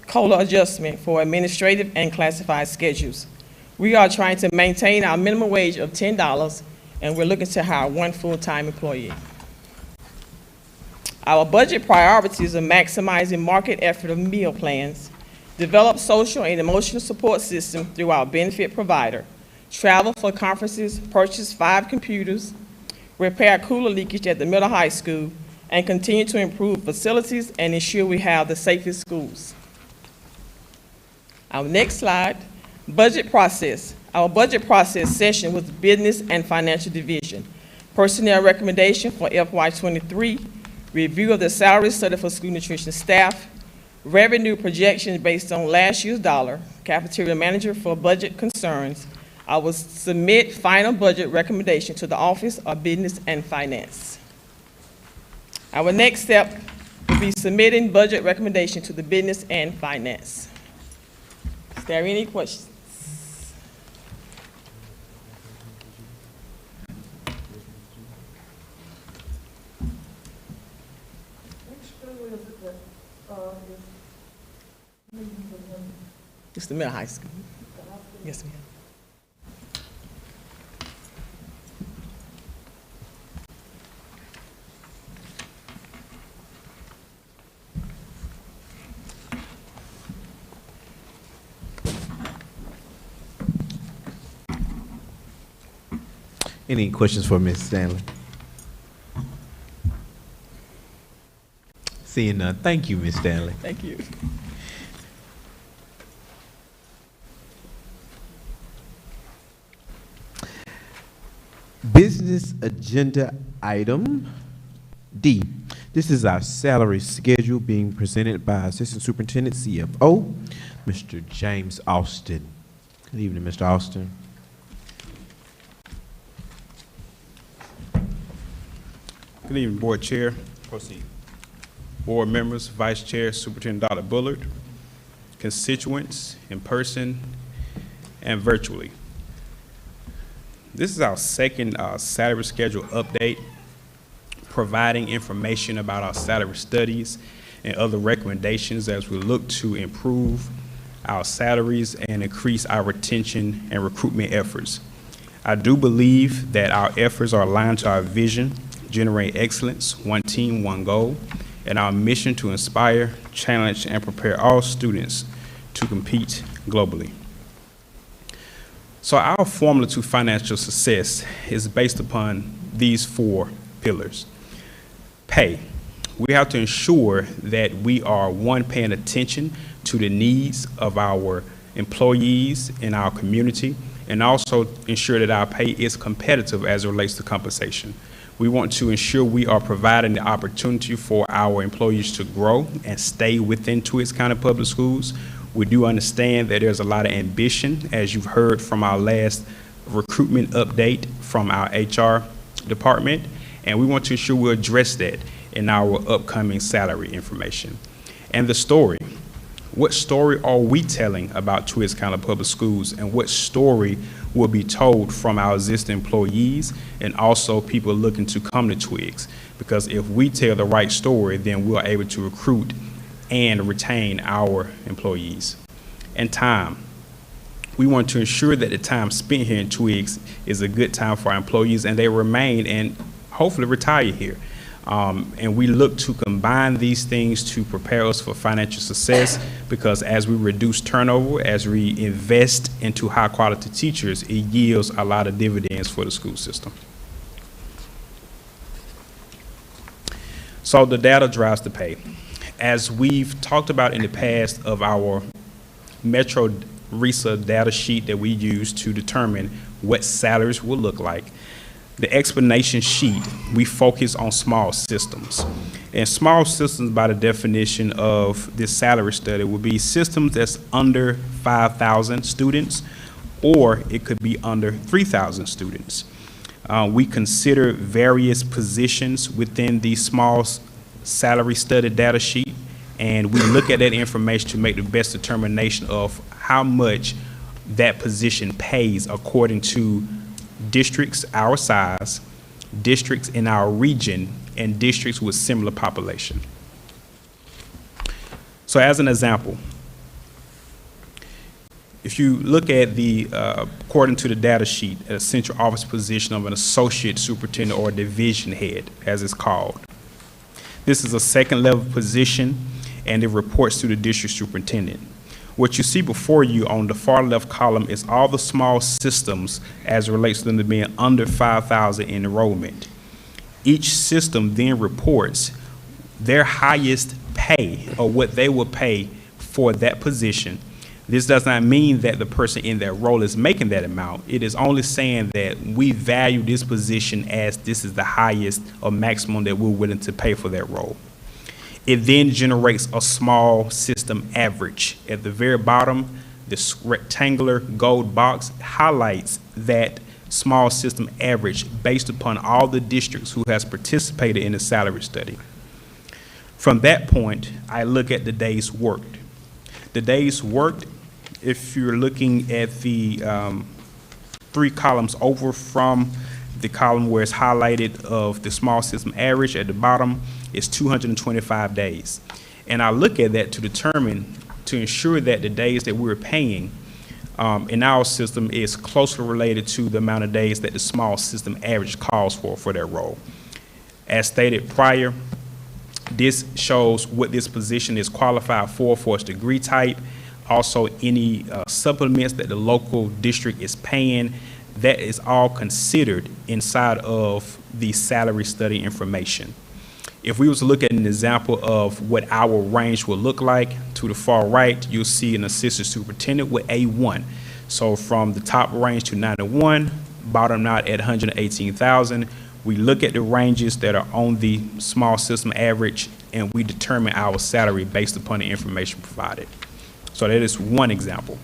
COLA adjustment for administrative and classified schedules. We are trying to maintain our minimum wage of $10, and we're looking to hire 1 full-time employee. Our budget priorities are maximizing market effort of meal plans, develop social and emotional support system through our benefit provider, travel for conferences, purchase 5 computers, repair cooler leakage at the middle high school, and continue to improve facilities and ensure we have the safest schools. Our next slide, budget process. Our budget process session was business and financial division. Personnel recommendation for FY23, review of the salary study for school nutrition staff, revenue projections based on last year's dollar, cafeteria manager for budget concerns. I will submit final budget recommendation to the Office of Business and Finance. Our next step will be submitting budget recommendation to the Business and Finance. Is there any questions? It's the middle high school. Yes, ma'am. Any questions for Ms. Stanley? Seeing none, thank you, Ms. Stanley. Thank you. Business agenda item D. This is our salary schedule being presented by Assistant Superintendent CFO, Mr. James Austin. Good evening, Mr. Austin. Good evening, Board Chair, Board members, Vice Chair, Superintendent Dr. Bullard, constituents in person and virtually. This is our second salary schedule update, providing information about our salary studies and other recommendations as we look to improve our salaries and increase our retention and recruitment efforts. I do believe that our efforts are aligned to our vision, generate excellence, 1 team, 1 goal, and our mission to inspire, challenge, and prepare all students to compete globally. So our formula to financial success is based upon these 4 pillars. Pay. We have to ensure that we are, one, paying attention to the needs of our employees in our community, and also ensure that our pay is competitive as it relates to compensation. We want to ensure we are providing the opportunity for our employees to grow and stay within Twiggs County Public Schools. We do understand that there's a lot of ambition, as you've heard from our last recruitment update from our HR department, and we want to ensure we address that in our upcoming salary information. And the story. What story are we telling about Twiggs County Public Schools, and what story will be told from our existing employees and also people looking to come to Twiggs? Because if we tell the right story, then we're able to recruit and retain our employees. And time. We want to ensure that the time spent here in Twiggs is a good time for our employees and they remain and hopefully retire here. And we look to combine these things to prepare us for financial success, because as we reduce turnover, as we invest into high quality teachers, it yields a lot of dividends for the school system. So the data drives the pay. As we've talked about in the past of our Metro RESA data sheet that we use to determine what salaries will look like, the explanation sheet, we focus on small systems. And small systems, by the definition of this salary study, would be systems that's under 5,000 students, or it could be under 3,000 students. We consider various positions within the small salary study data sheet, and we look at that information to make the best determination of how much that position pays according to districts our size, districts in our region, and districts with similar population. So as an example, if you look at the, according to the data sheet, a central office position of an associate superintendent or division head, as it's called. This is a second level position, and it reports to the district superintendent. What you see before you on the far left column is all the small systems as it relates to them to being under 5,000 in enrollment. Each system then reports their highest pay, or what they will pay for that position. This does not mean that the person in that role is making that amount. It is only saying that we value this position as this is the highest or maximum that we're willing to pay for that role. It then generates a small system average. At the very bottom, this rectangular gold box highlights that small system average based upon all the districts who has participated in the salary study. From that point, I look at the days worked. The days worked, if you're looking at the 3 columns over from the column where it's highlighted of the small system average at the bottom, is 225 days. And I look at that to determine, to ensure that the days that we're paying in our system is closely related to the amount of days that the small system average calls for that role. As stated prior, this shows what this position is qualified for its degree type, also any supplements that the local district is paying. That is all considered inside of the salary study information. If we was to look at an example of what our range will look like, to the far right, you'll see an assistant superintendent with A1. So from the top range to 91, bottom out at 118,000. We look at the ranges that are on the small system average, and we determine our salary based upon the information provided. So that is one example.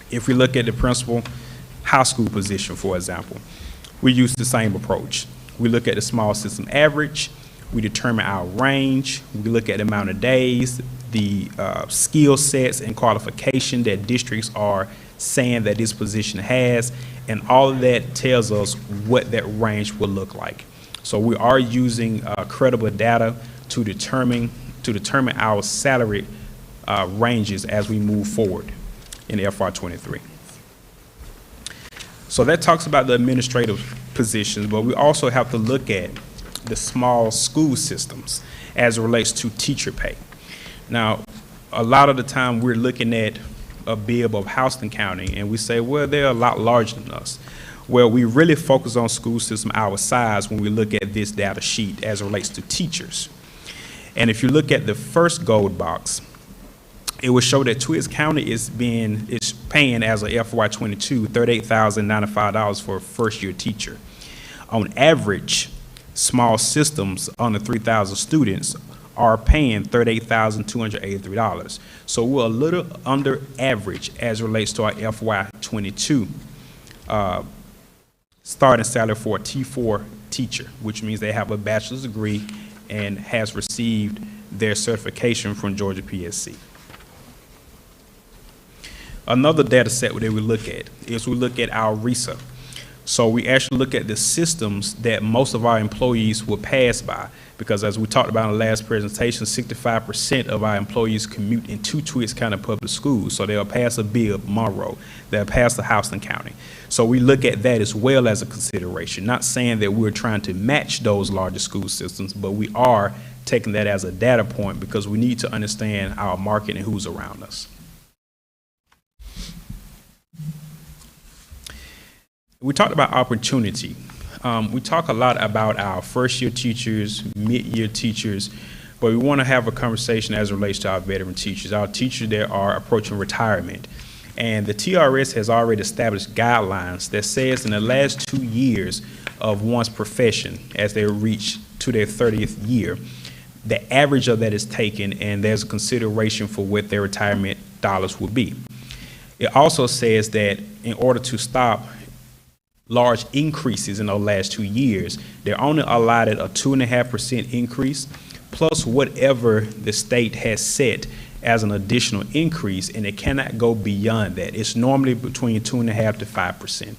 If we look at the principal high school position, for example, we use the same approach. We look at the small system average, we determine our range, we look at the amount of days, the skill sets and qualification that districts are saying that this position has, and all of that tells us what that range will look like. So we are using credible data to determine our salary ranges as we move forward in FY23. So that talks about the administrative positions, but we also have to look at the small school systems as it relates to teacher pay. Now, a lot of the time we're looking at a bib of Houston County, and we say, well, they're a lot larger than us. Well, we really focus on school system our size when we look at this data sheet as it relates to teachers. And if you look at the first gold box, it will show that Twiggs County is paying as of FY22 $38,095 for a first-year teacher. On average, small systems under 3,000 students are paying $38,283. So we're a little under average as it relates to our FY22 starting salary for a T4 teacher, which means they have a bachelor's degree and has received their certification from Georgia PSC. Another data set that we look at is we look at our RESA. So we actually look at the systems that most of our employees will pass by, because as we talked about in the last presentation, 65% of our employees commute into Twiggs County Public Schools. So they'll pass a Bibb, Monroe, they'll pass the Houston County. So we look at that as well as a consideration, not saying that we're trying to match those larger school systems, but we are taking that as a data point because we need to understand our market and who's around us. We talked about opportunity. We talk a lot about our first-year teachers, mid-year teachers, but we want to have a conversation as it relates to our veteran teachers, our teachers that are approaching retirement. And the TRS has already established guidelines that says in the last 2 years of one's profession, as they reach to their 30th year, the average of that is taken, and there's a consideration for what their retirement dollars will be. It also says that in order to stop large increases in the last 2 years, they're only allotted a 2.5% increase plus whatever the state has set as an additional increase, and it cannot go beyond that. It's normally between 2.5% to 5%.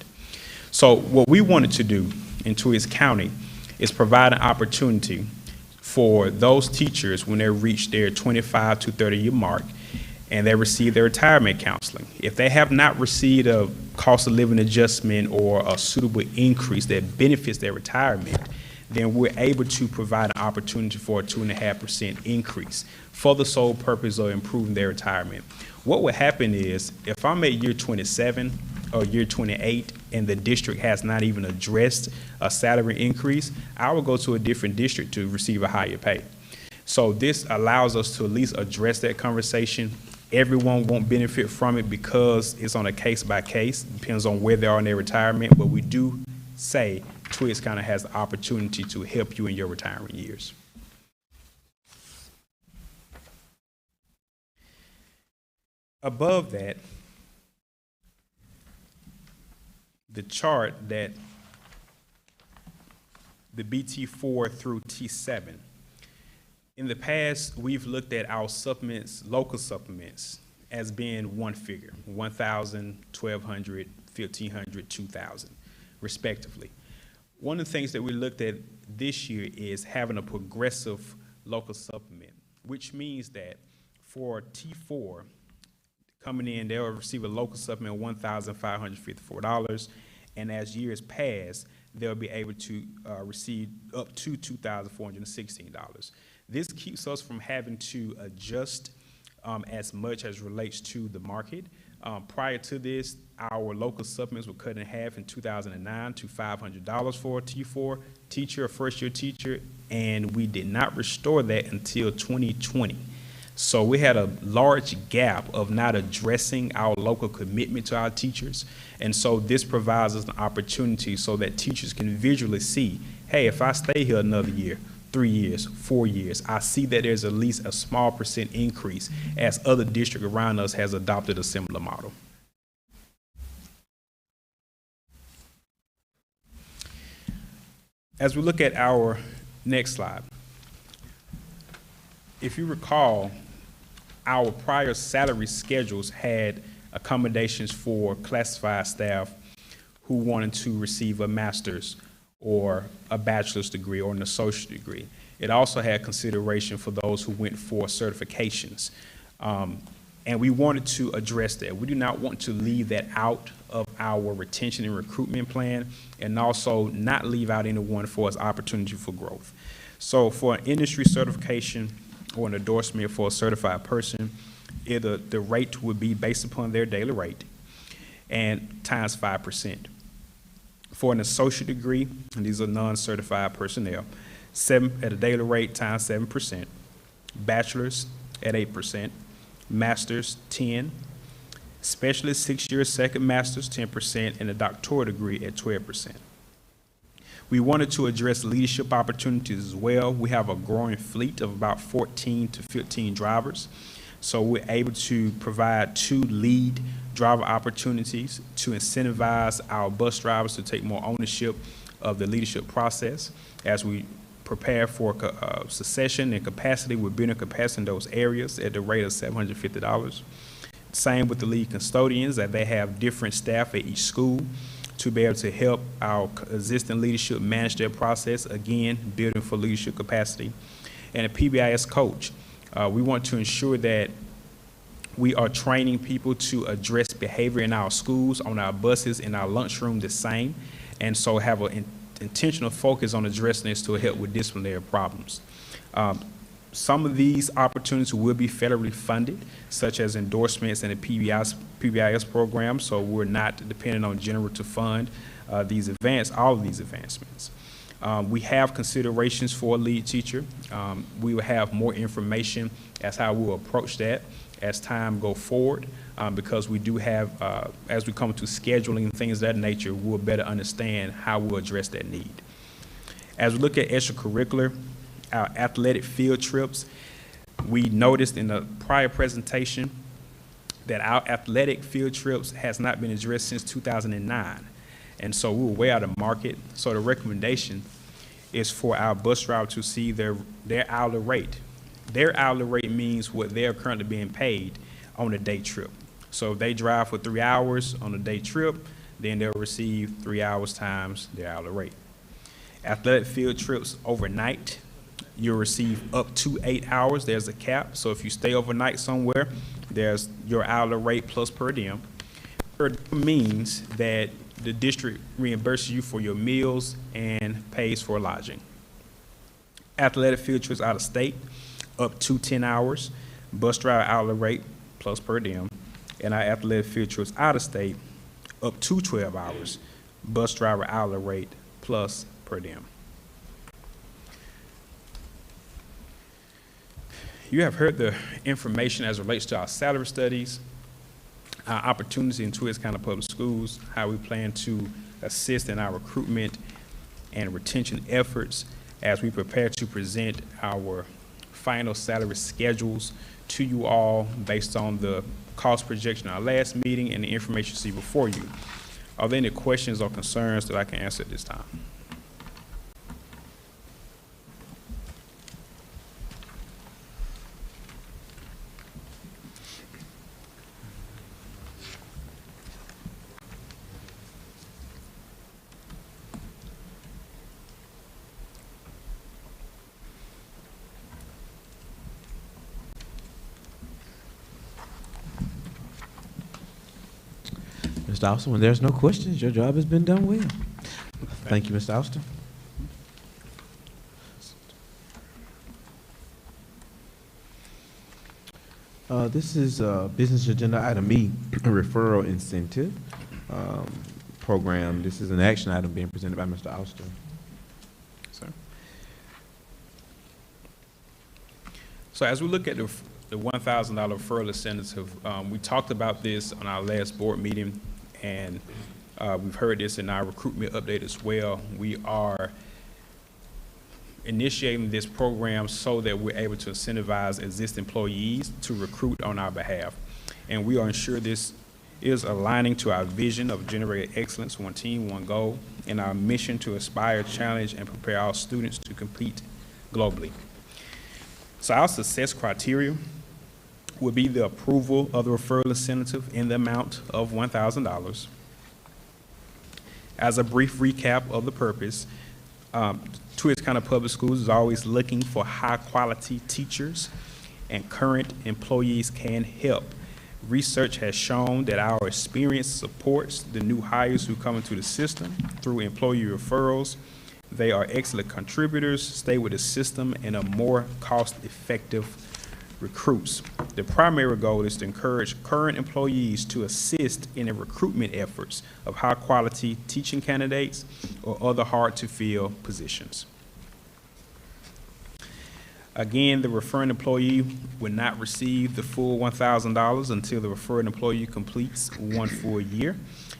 So what we wanted to do in Twiggs County is provide an opportunity for those teachers when they reach their 25 to 30 year mark and they receive their retirement counseling. If they have not received a cost of living adjustment or a suitable increase that benefits their retirement, then we're able to provide an opportunity for a 2.5% increase for the sole purpose of improving their retirement. What would happen is, if I'm at year 27 or year 28 and the district has not even addressed a salary increase, I will go to a different district to receive a higher pay. So this allows us to at least address that conversation. Everyone won't benefit from it because it's on a case by case, depends on where they are in their retirement, but we do say Twiggs County has the opportunity to help you in your retirement years. Above that, the chart that the BT4 through T7. In the past, we've looked at our supplements, local supplements, as being one figure, 1,000, 1,200, 1,500, 2,000, respectively. One of the things that we looked at this year is having a progressive local supplement, which means that for T4, coming in, they'll receive a local supplement of $1,554, and as years pass, they'll be able to receive up to $2,416. This keeps us from having to adjust as much as relates to the market. Prior to this, our local supplements were cut in half in 2009 to $500 for a T4 teacher, a first-year teacher, and we did not restore that until 2020. So we had a large gap of not addressing our local commitment to our teachers, and so this provides us an opportunity so that teachers can visually see, hey, if I stay here another year, 3 years, 4 years, I see that there's at least a small percent increase as other districts around us has adopted a similar model. As we look at our next slide, if you recall, our prior salary schedules had accommodations for classified staff who wanted to receive a master's or a bachelor's degree or an associate degree. It also had consideration for those who went for certifications. And we wanted to address that. We do not want to leave that out of our retention and recruitment plan, and also not leave out anyone for its opportunity for growth. So for an industry certification or an endorsement for a certified person, the rate would be based upon their daily rate and times 5%. For an associate degree, and these are non-certified personnel, 7 at a daily rate times 7%, bachelor's at 8%, master's 10, specialist 6 years, second master's 10%, and a doctoral degree at 12%. We wanted to address leadership opportunities as well. We have a growing fleet of about 14 to 15 drivers. So we're able to provide 2 lead driver opportunities to incentivize our bus drivers to take more ownership of the leadership process as we prepare for succession and capacity. We're building capacity in those areas at the rate of $750. Same with the lead custodians, that they have different staff at each school to be able to help our existing leadership manage their process, again, building for leadership capacity. And a PBIS coach. We want to ensure that we are training people to address behavior in our schools, on our buses, in our lunchroom the same, and so have an intentional focus on addressing this to help with disciplinary problems. Some of these opportunities will be federally funded, such as endorsements and the PBIS program, so we're not dependent on general to fund all of these advancements. We have considerations for a lead teacher. We will have more information as how we'll approach that as time go forward, because we do have, as we come to scheduling and things of that nature, we'll better understand how we'll address that need. As we look at extracurricular, our athletic field trips, we noticed in the prior presentation that our athletic field trips has not been addressed since 2009. And so we were way out of market. So the recommendation is for our bus driver to see their hourly rate. Their hourly rate means what they're currently being paid on a day trip. So if they drive for 3 hours on a day trip, then they'll receive 3 hours times their hourly rate. Athletic field trips overnight, you'll receive up to 8 hours. There's a cap. So if you stay overnight somewhere, there's your hourly rate plus per diem. Per diem means that the district reimburses you for your meals and pays for lodging. Athletic field trips out of state, up to 10 hours, bus driver hourly rate plus per diem. And our athletic field trips out of state, up to 12 hours, bus driver hourly rate plus per diem. You have heard the information as it relates to our salary studies, our opportunity in Twiggs County Public Schools, how we plan to assist in our recruitment and retention efforts as we prepare to present our final salary schedules to you all based on the cost projection in our last meeting and the information you see before you. Are there any questions or concerns that I can answer at this time? Mr. Austin, when there's no questions, your job has been done well. Thank you, Mr. Austin. This is business agenda item E, a referral incentive program. This is an action item being presented by Mr. Austin. Sir. So as we look at the $1,000 referral incentive, we talked about this on our last board meeting, and we've heard this in our recruitment update as well. We are initiating this program so that we're able to incentivize existing employees to recruit on our behalf. And we are ensuring this is aligning to our vision of generating excellence, one team, one goal, and our mission to inspire, challenge, and prepare our students to compete globally. So our success criteria would be the approval of the referral incentive in the amount of $1,000. As a brief recap of the purpose, Twiggs County Public Schools is always looking for high-quality teachers, and current employees can help. Research has shown that our experience supports the new hires who come into the system through employee referrals. They are excellent contributors, stay with the system, and are more cost-effective recruits. The primary goal is to encourage current employees to assist in the recruitment efforts of high-quality teaching candidates or other hard-to-fill positions. Again, the referring employee would not receive the full $1,000 until the referring employee completes 1 full year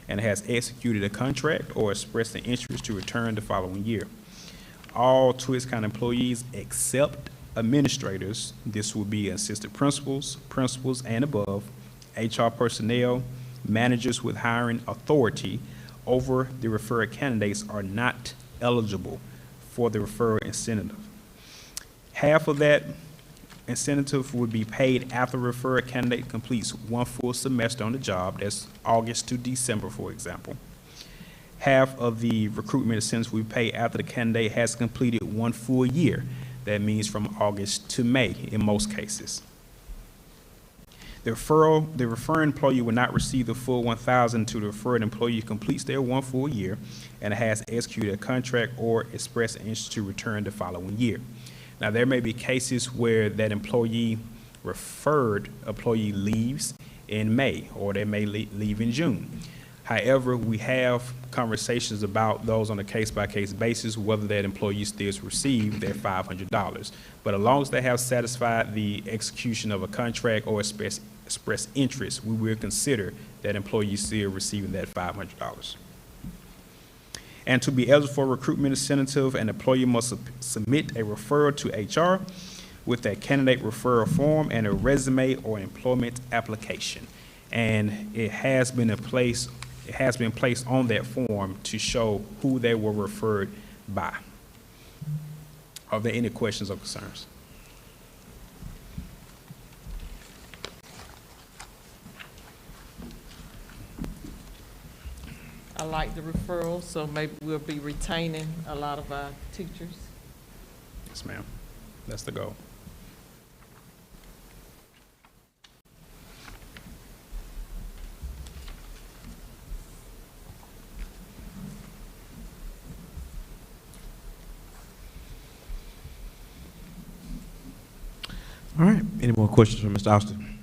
and has executed a contract or expressed an interest to return the following year. All Twiggs County employees except administrators, this will be assistant principals, principals and above, HR personnel, managers with hiring authority over the referred candidates are not eligible for the referral incentive. Half of that incentive would be paid after referred candidate completes 1 full semester on the job. That's August to December, for example. Half of the recruitment incentives we pay after the candidate has completed 1 full year. That means from August to May in most cases. The referring employee will not receive the full $1,000 until the referred employee completes their 1 full year and has executed a contract or expressed an interest to return the following year. Now, there may be cases where that referred employee leaves in May, or they may leave in June. However, we have conversations about those on a case-by-case basis, whether that employee still receive their $500. But as long as they have satisfied the execution of a contract or express interest, we will consider that employee still receiving that $500. And to be eligible for recruitment incentive, an employee must submit a referral to HR with a candidate referral form and a resume or employment application. And it has been placed on that form to show who they were referred by. Are there any questions or concerns? I like the referral, so maybe we'll be retaining a lot of our teachers. Yes, ma'am. That's the goal. All right, any more questions from Mr. Austin?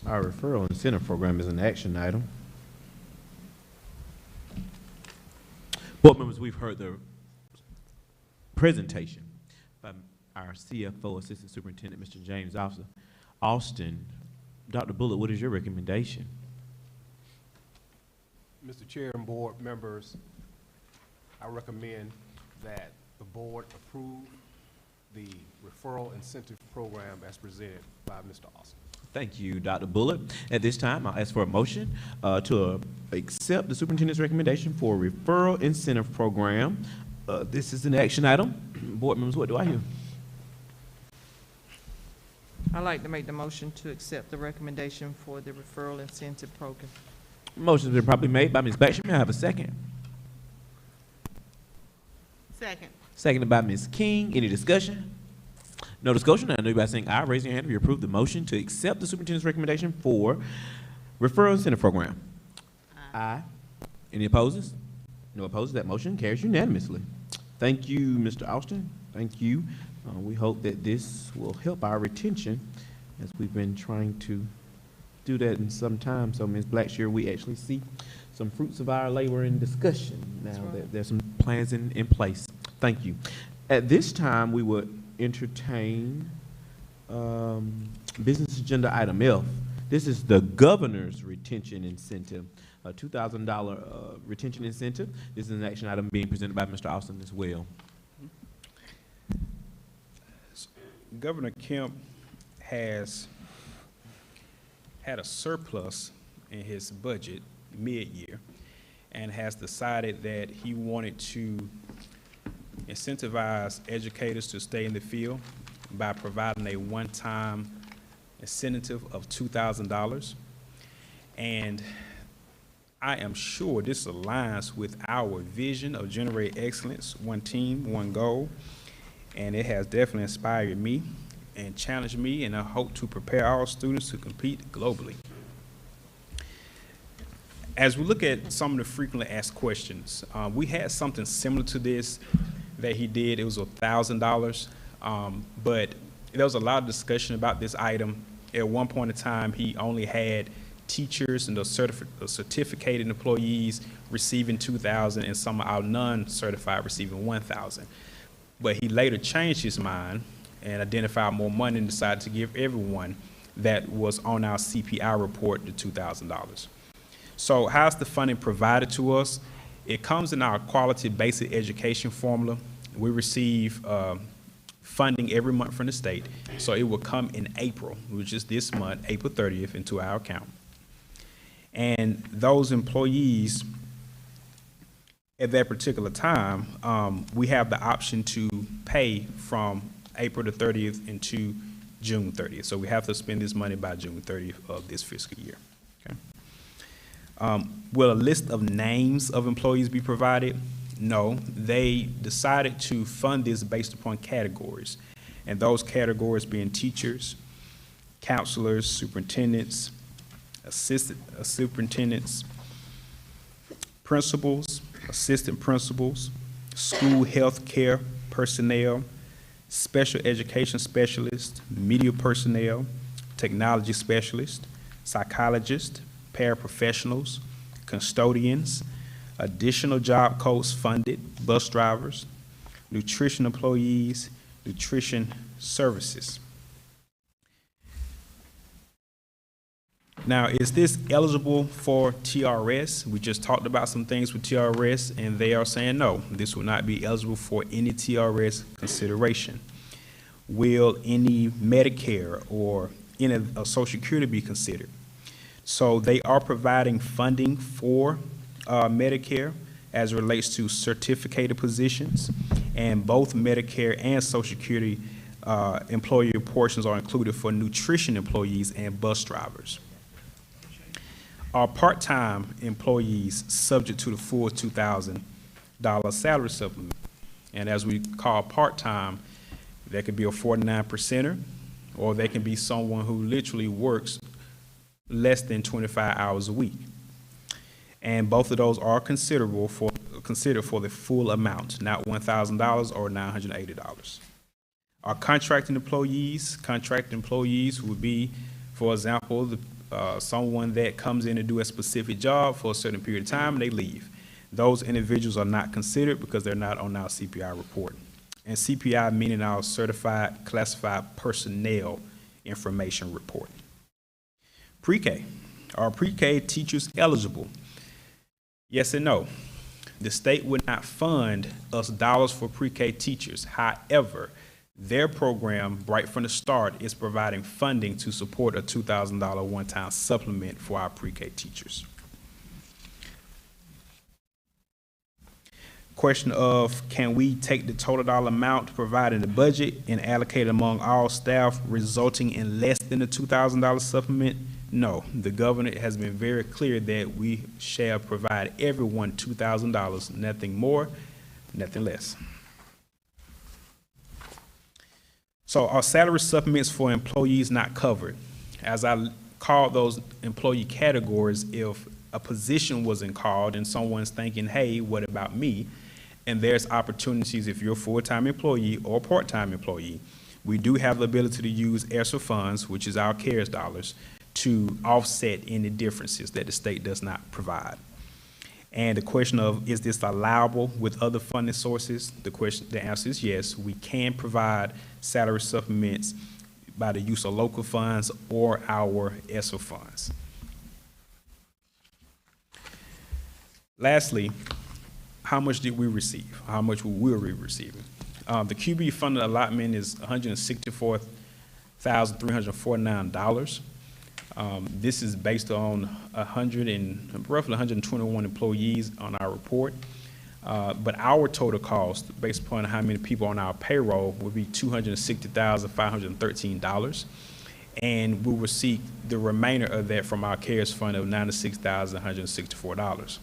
Our referral incentive program is an action item. Board members, we've heard the presentation by our CFO, Assistant Superintendent, Mr. James Austin. Dr. Bullitt, what is your recommendation? Mr. Chair and board members, I recommend that the board approve the referral incentive program as presented by Mr. Austin. Thank you, Dr. Bullitt. At this time, I'll ask for a motion to accept the superintendent's recommendation for a referral incentive program. This is an action item. Board members, what do I hear? I'd like to make the motion to accept the recommendation for the referral incentive program. Motion's been properly made by Ms. Baxter. May I have a second? Second. Seconded by Ms. King. Any discussion? No discussion. I know you by saying aye. Raise your hand if you approve the motion to accept the superintendent's recommendation for referral incentive program. Aye. Any opposes? No opposes. That motion carries unanimously. Thank you, Mr. Austin. Thank you. We hope that this will help our retention as we've been trying to do that in some time. So, Ms. Blackshear, we actually see some fruits of our labor and discussion now that there's some plans in place. Thank you. At this time, we would entertain business agenda item F. This is the governor's retention incentive, a $2,000 retention incentive. This is an action item being presented by Mr. Austin as well. Governor Kemp has had a surplus in his budget mid-year and has decided that he wanted to incentivize educators to stay in the field by providing a one-time incentive of $2,000. And I am sure this aligns with our vision of generate excellence, one team, one goal. And it has definitely inspired me and challenged me, and I hope to prepare our students to compete globally. As we look at some of the frequently asked questions, we had something similar to this that he did. It was $1,000. But there was a lot of discussion about this item. At one point in time, he only had teachers and the certificated employees receiving $2,000 and some of our non-certified receiving $1,000. But he later changed his mind and identified more money and decided to give everyone that was on our CPI report the $2,000. So how's the funding provided to us? It comes in our quality basic education formula. We receive funding every month from the state. So it will come in April, which is this month, April 30th, into our account. And those employees at that particular time, we have the option to pay from April the 30th into June 30th. So we have to spend this money by June 30th of this fiscal year. Okay. Will a list of names of employees be provided? No, they decided to fund this based upon categories, and those categories being teachers, counselors, superintendents, assistant superintendents, principals, assistant principals, school health care personnel, special education specialists, media personnel, technology specialists, psychologists, paraprofessionals, custodians, additional job codes funded, bus drivers, nutrition employees, nutrition services. Now, is this eligible for TRS? We just talked about some things with TRS, and they are saying no, this will not be eligible for any TRS consideration. Will any Medicare or any Social Security be considered? So they are providing funding for Medicare as it relates to certificated positions, and both Medicare and Social Security employee portions are included for nutrition employees and bus drivers. Are part-time employees subject to the full $2,000 salary supplement? And as we call part-time, that could be a 49%er, or they can be someone who literally works less than 25 hours a week. And both of those are considered for the full amount, not $1,000 or $980. Our contracted employees would be, for example, someone that comes in to do a specific job for a certain period of time and they leave. Those individuals are not considered because they're not on our CPI report. And CPI meaning our Certified Classified Personnel Information Report. Pre-K. Are pre-K teachers eligible? Yes and no. The state would not fund us dollars for pre-K teachers. However, their program, right from the start, is providing funding to support a $2,000 one-time supplement for our pre-K teachers. Question of, can we take the total dollar amount provided in the budget and allocate it among all staff, resulting in less than the $2,000 supplement? No, the governor has been very clear that we shall provide everyone $2,000, nothing more, nothing less. So our salary supplements for employees not covered. As I called those employee categories, if a position wasn't called and someone's thinking, hey, what about me? And there's opportunities if you're a full-time employee or part-time employee. We do have the ability to use ESSER funds, which is our CARES dollars, to offset any differences that the state does not provide. And the question of, is this allowable with other funding sources? The answer is yes. We can provide salary supplements by the use of local funds or our ESSER funds. Lastly, how much did we receive? How much will we be receiving? The QB funded allotment is $164,349. This is based on roughly 121 employees on our report. But our total cost, based upon how many people on our payroll, would be $260,513. And we will seek the remainder of that from our CARES fund of $96,164.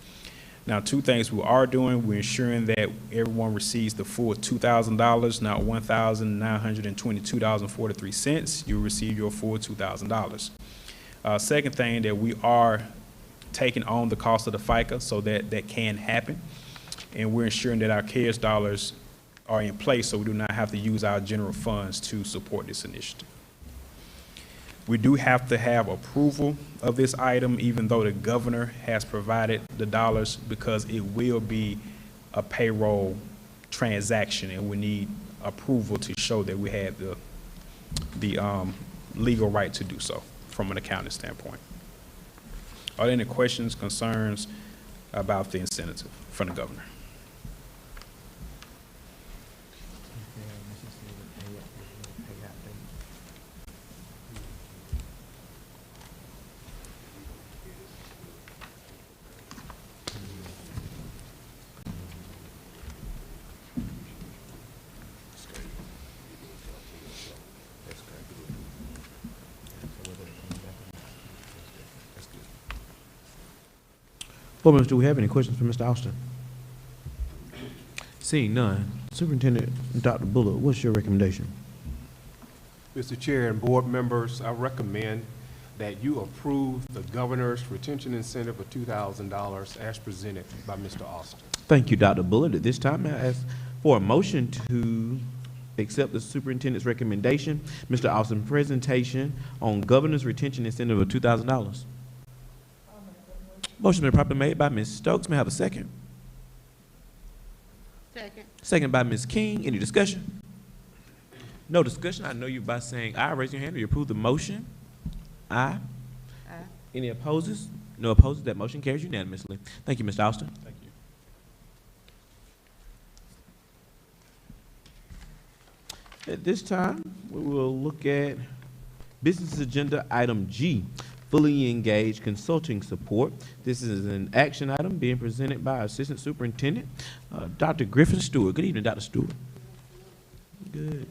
Now, two things we are doing: we're ensuring that everyone receives the full $2,000, not $1,922.43. You receive your full $2,000. Second thing, that we are taking on the cost of the FICA, so that can happen. And we're ensuring that our CARES dollars are in place, so we do not have to use our general funds to support this initiative. We do have to have approval of this item, even though the governor has provided the dollars, because it will be a payroll transaction, and we need approval to show that we had the legal right to do so from an accounting standpoint. Are there any questions, concerns about the incentive from the governor? Board members, do we have any questions for Mr. Austin? Seeing none, Superintendent Dr. Bullard, what's your recommendation? Mr. Chair and board members, I recommend that you approve the governor's retention incentive of $2,000 as presented by Mr. Austin. Thank you, Dr. Bullard. At this time, I ask for a motion to accept the superintendent's recommendation, Mr. Austin's presentation on governor's retention incentive of $2,000. Motion been properly made by Ms. Stokes. May I have a second? Second. Second by Ms. King. Any discussion? No discussion. I know you by saying aye. Raise your hand. Do you approve the motion? Aye. Aye. Any opposes? No opposes. That motion carries unanimously. Thank you, Mr. Austin. Thank you. At this time, we will look at business agenda item G, fully engaged consulting support. This is an action item being presented by Assistant Superintendent, Dr. Griffin Stewart. Good evening, Dr. Stewart. Good.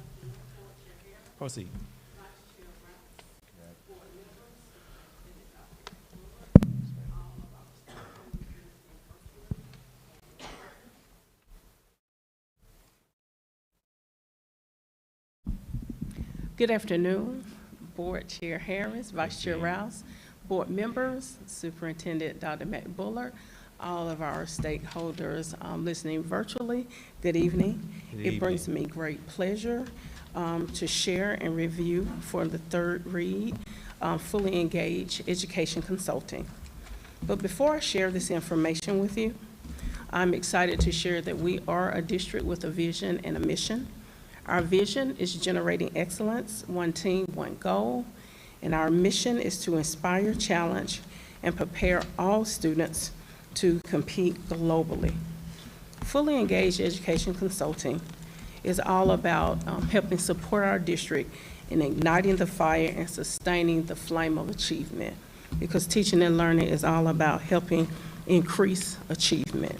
Proceed. Good afternoon, Board Chair Harris, Vice Chair Rouse, board members, Superintendent Dr. Matt Bullard, all of our stakeholders listening virtually. Good evening. It brings me great pleasure to share and review for the third read, fully engaged education consulting. But before I share this information with you, I'm excited to share that we are a district with a vision and a mission. Our vision is generating excellence, one team, one goal, and our mission is to inspire, challenge, and prepare all students to compete globally. Fully engaged education consulting is all about helping support our district in igniting the fire and sustaining the flame of achievement, because teaching and learning is all about helping increase achievement.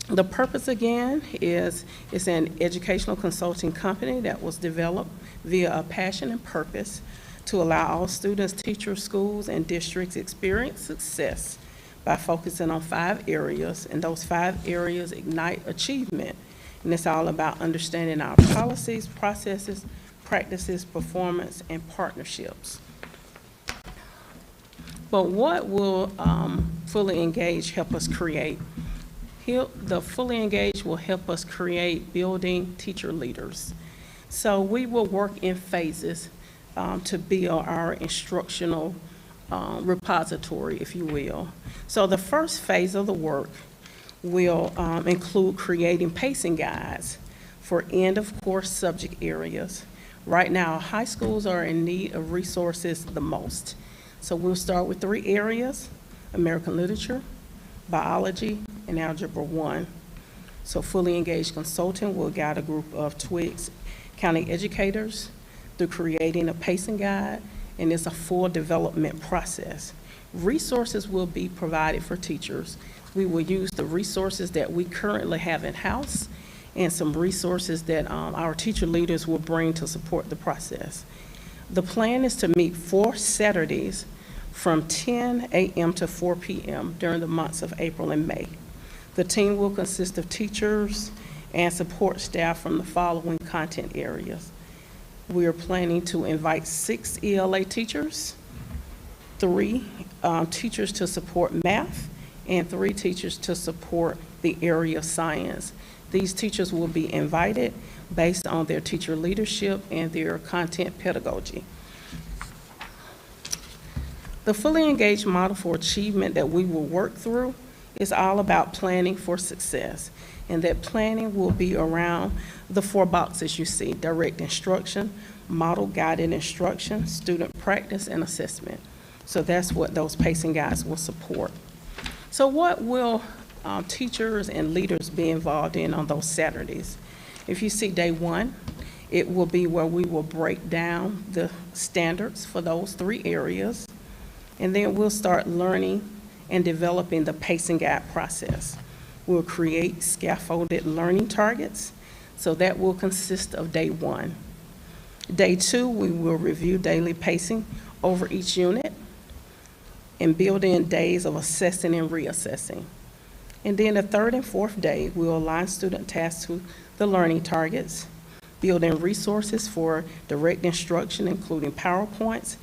The purpose, again, is it's an educational consulting company that was developed via a passion and purpose to allow all students, teachers, schools, and districts experience success by focusing on 5 areas, and those 5 areas ignite achievement. And it's all about understanding our policies, processes, practices, performance, and partnerships. But what will Fully Engaged help us create? The Fully Engaged will help us create building teacher leaders. So we will work in phases to build our instructional repository, if you will. So the first phase of the work will include creating pacing guides for end-of-course subject areas. Right now, high schools are in need of resources the most. So we'll start with 3 areas: American literature, biology, and Algebra 1. So Fully Engaged Consulting will guide a group of Twiggs County educators through creating a pacing guide, and it's a full development process. Resources will be provided for teachers. We will use the resources that we currently have in-house and some resources that our teacher leaders will bring to support the process. The plan is to meet 4 Saturdays from 10 a.m. to 4 p.m. during the months of April and May. The team will consist of teachers and support staff from the following content areas. We are planning to invite 6 ELA teachers, 3 teachers to support math, and 3 teachers to support the area of science. These teachers will be invited based on their teacher leadership and their content pedagogy. The fully engaged model for achievement that we will work through is all about planning for success. And that planning will be around the 4 boxes you see: direct instruction, model guided instruction, student practice, and assessment. So that's what those pacing guides will support. So what will teachers and leaders be involved in on those Saturdays? If you see day 1, it will be where we will break down the standards for those 3 areas. And then we'll start learning and developing the pacing guide process. We'll create scaffolded learning targets. So that will consist of day 1. Day 2, we will review daily pacing over each unit and build in days of assessing and reassessing. And then the 3rd and 4th day, we'll align student tasks to the learning targets, build in resources for direct instruction, including PowerPoints,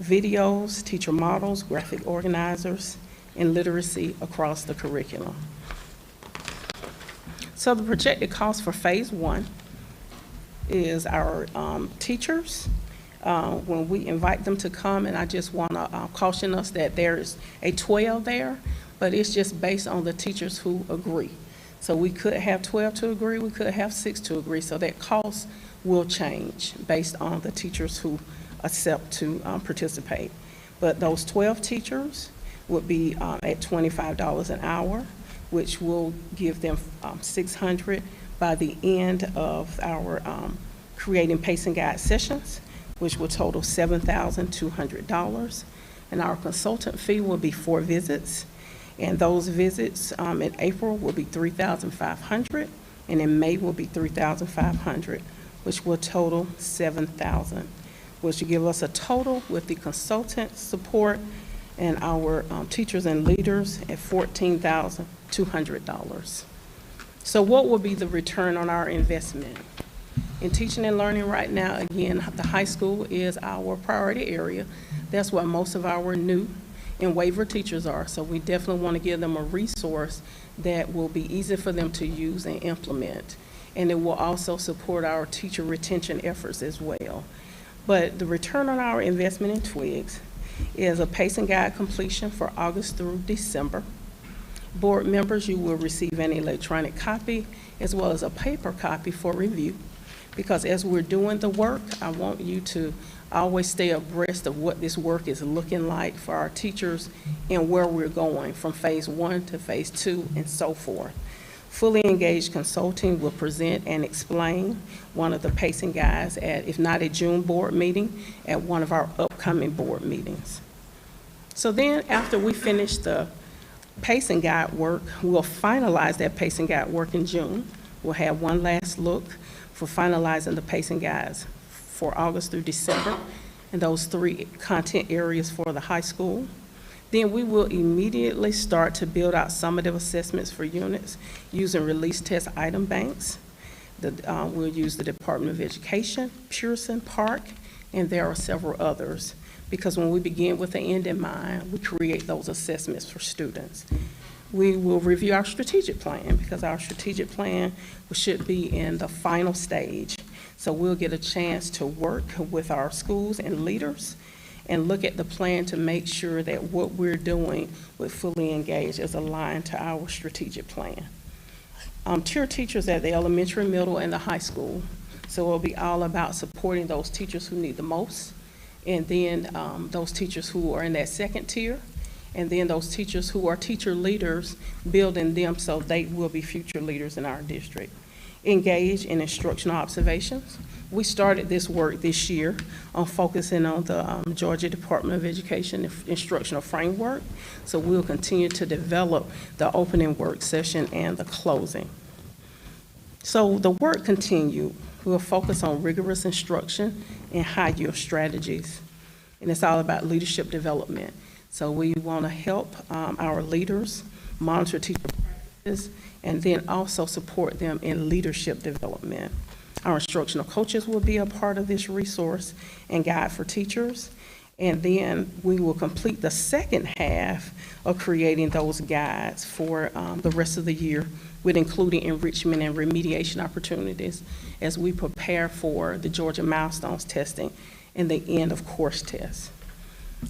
videos, teacher models, graphic organizers, and literacy across the curriculum. So the projected cost for phase 1 is our teachers. When we invite them to come, and I just want to caution us that there is a 12 there, but it's just based on the teachers who agree. So we could have 12 to agree, we could have 6 to agree, so that cost will change based on the teachers who accept to participate. But those 12 teachers would be at $25 an hour, which will give them $600 by the end of our creating pacing guide sessions, which will total $7,200. And our consultant fee will be 4 visits. And those visits in April will be $3,500, and in May will be $3,500, which will total $7,000, which will give us a total with the consultant support and our teachers and leaders at $14,200. So what will be the return on our investment? In teaching and learning right now, again, the high school is our priority area. That's where most of our new and waiver teachers are. So we definitely want to give them a resource that will be easy for them to use and implement. And it will also support our teacher retention efforts as well. But the return on our investment in Twigs is a pacing guide completion for August through December. Board members, you will receive an electronic copy as well as a paper copy for review. Because as we're doing the work, I want you to always stay abreast of what this work is looking like for our teachers and where we're going from phase 1 to phase 2 and so forth. Fully engaged consulting will present and explain one of the pacing guides at, if not a June board meeting, at one of our upcoming board meetings. So then after we finish the pacing guide work, we'll finalize that pacing guide work in June. We'll have one last look for finalizing the pacing guides for August through December and those 3 content areas for the high school. Then we will immediately start to build out summative assessments for units using release test item banks. We'll use the Department of Education, Pearson, Park, and there are several others. Because when we begin with the end in mind, we create those assessments for students. We will review our strategic plan because our strategic plan should be in the final stage. So we'll get a chance to work with our schools and leaders and look at the plan to make sure that what we're doing with Fully Engaged is aligned to our strategic plan. Tier teachers at the elementary, middle, and the high school. So it'll be all about supporting those teachers who need the most, and then those teachers who are in that second tier, and then those teachers who are teacher leaders, building them so they will be future leaders in our district. Engage in instructional observations. We started this work this year on focusing on the Georgia Department of Education instructional framework. So we'll continue to develop the opening work session and the closing. So the work continued. We'll focus on rigorous instruction and high-yield strategies. And it's all about leadership development. So we want to help our leaders monitor teacher practices and then also support them in leadership development. Our instructional coaches will be a part of this resource and guide for teachers. And then we will complete the second half of creating those guides for the rest of the year with including enrichment and remediation opportunities as we prepare for the Georgia Milestones testing and the end of course tests.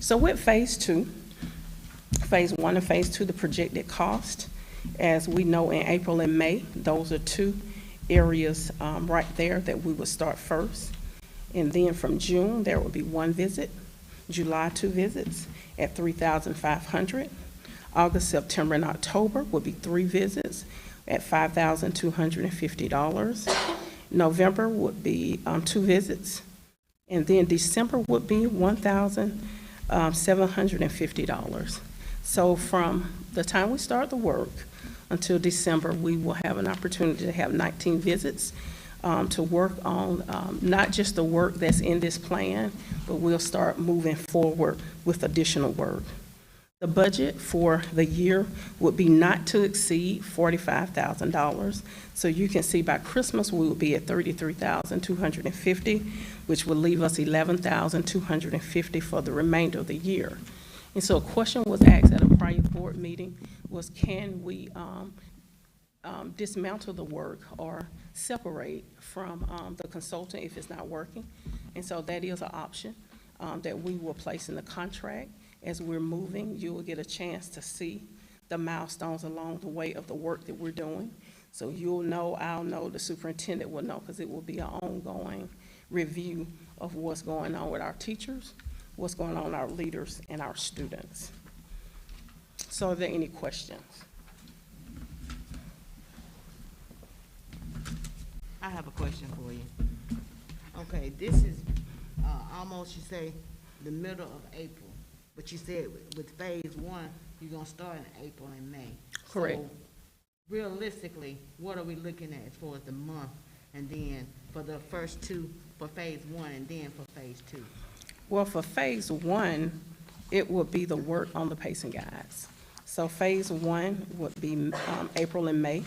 So with phase 2, phase 1 and phase 2, the projected cost, as we know in April and May, those are 2 areas right there that we would start first. And then from June, there will be 1 visit, July 2 visits at $3,500. August, September, and October will be 3 visits at $5,250. November would be 2 visits. And then December would be $1,750. So from the time we start the work until December, we will have an opportunity to have 19 visits to work on not just the work that's in this plan, but we'll start moving forward with additional work. The budget for the year would be not to exceed $45,000. So you can see by Christmas, we will be at $33,250, which will leave us $11,250 for the remainder of the year. And so a question was asked at a prior board meeting was, can we dismantle the work or separate from the consultant if it's not working? And so that is an option that we will place in the contract. As we're moving, you will get a chance to see the milestones along the way of the work that we're doing. So you'll know, I'll know, the superintendent will know, because it will be an ongoing review of what's going on with our teachers, what's going on with our leaders and our students. So are there any questions? I have a question for you. Okay, this is almost, you say, the middle of April, but you said with phase 1, you're gonna start in April and May. Correct. So realistically, what are we looking at as far as the month, and then for the first 2 for phase 1, and then for phase 2? Well, for phase 1, it would be the work on the pacing guides. So phase 1 would be April and May.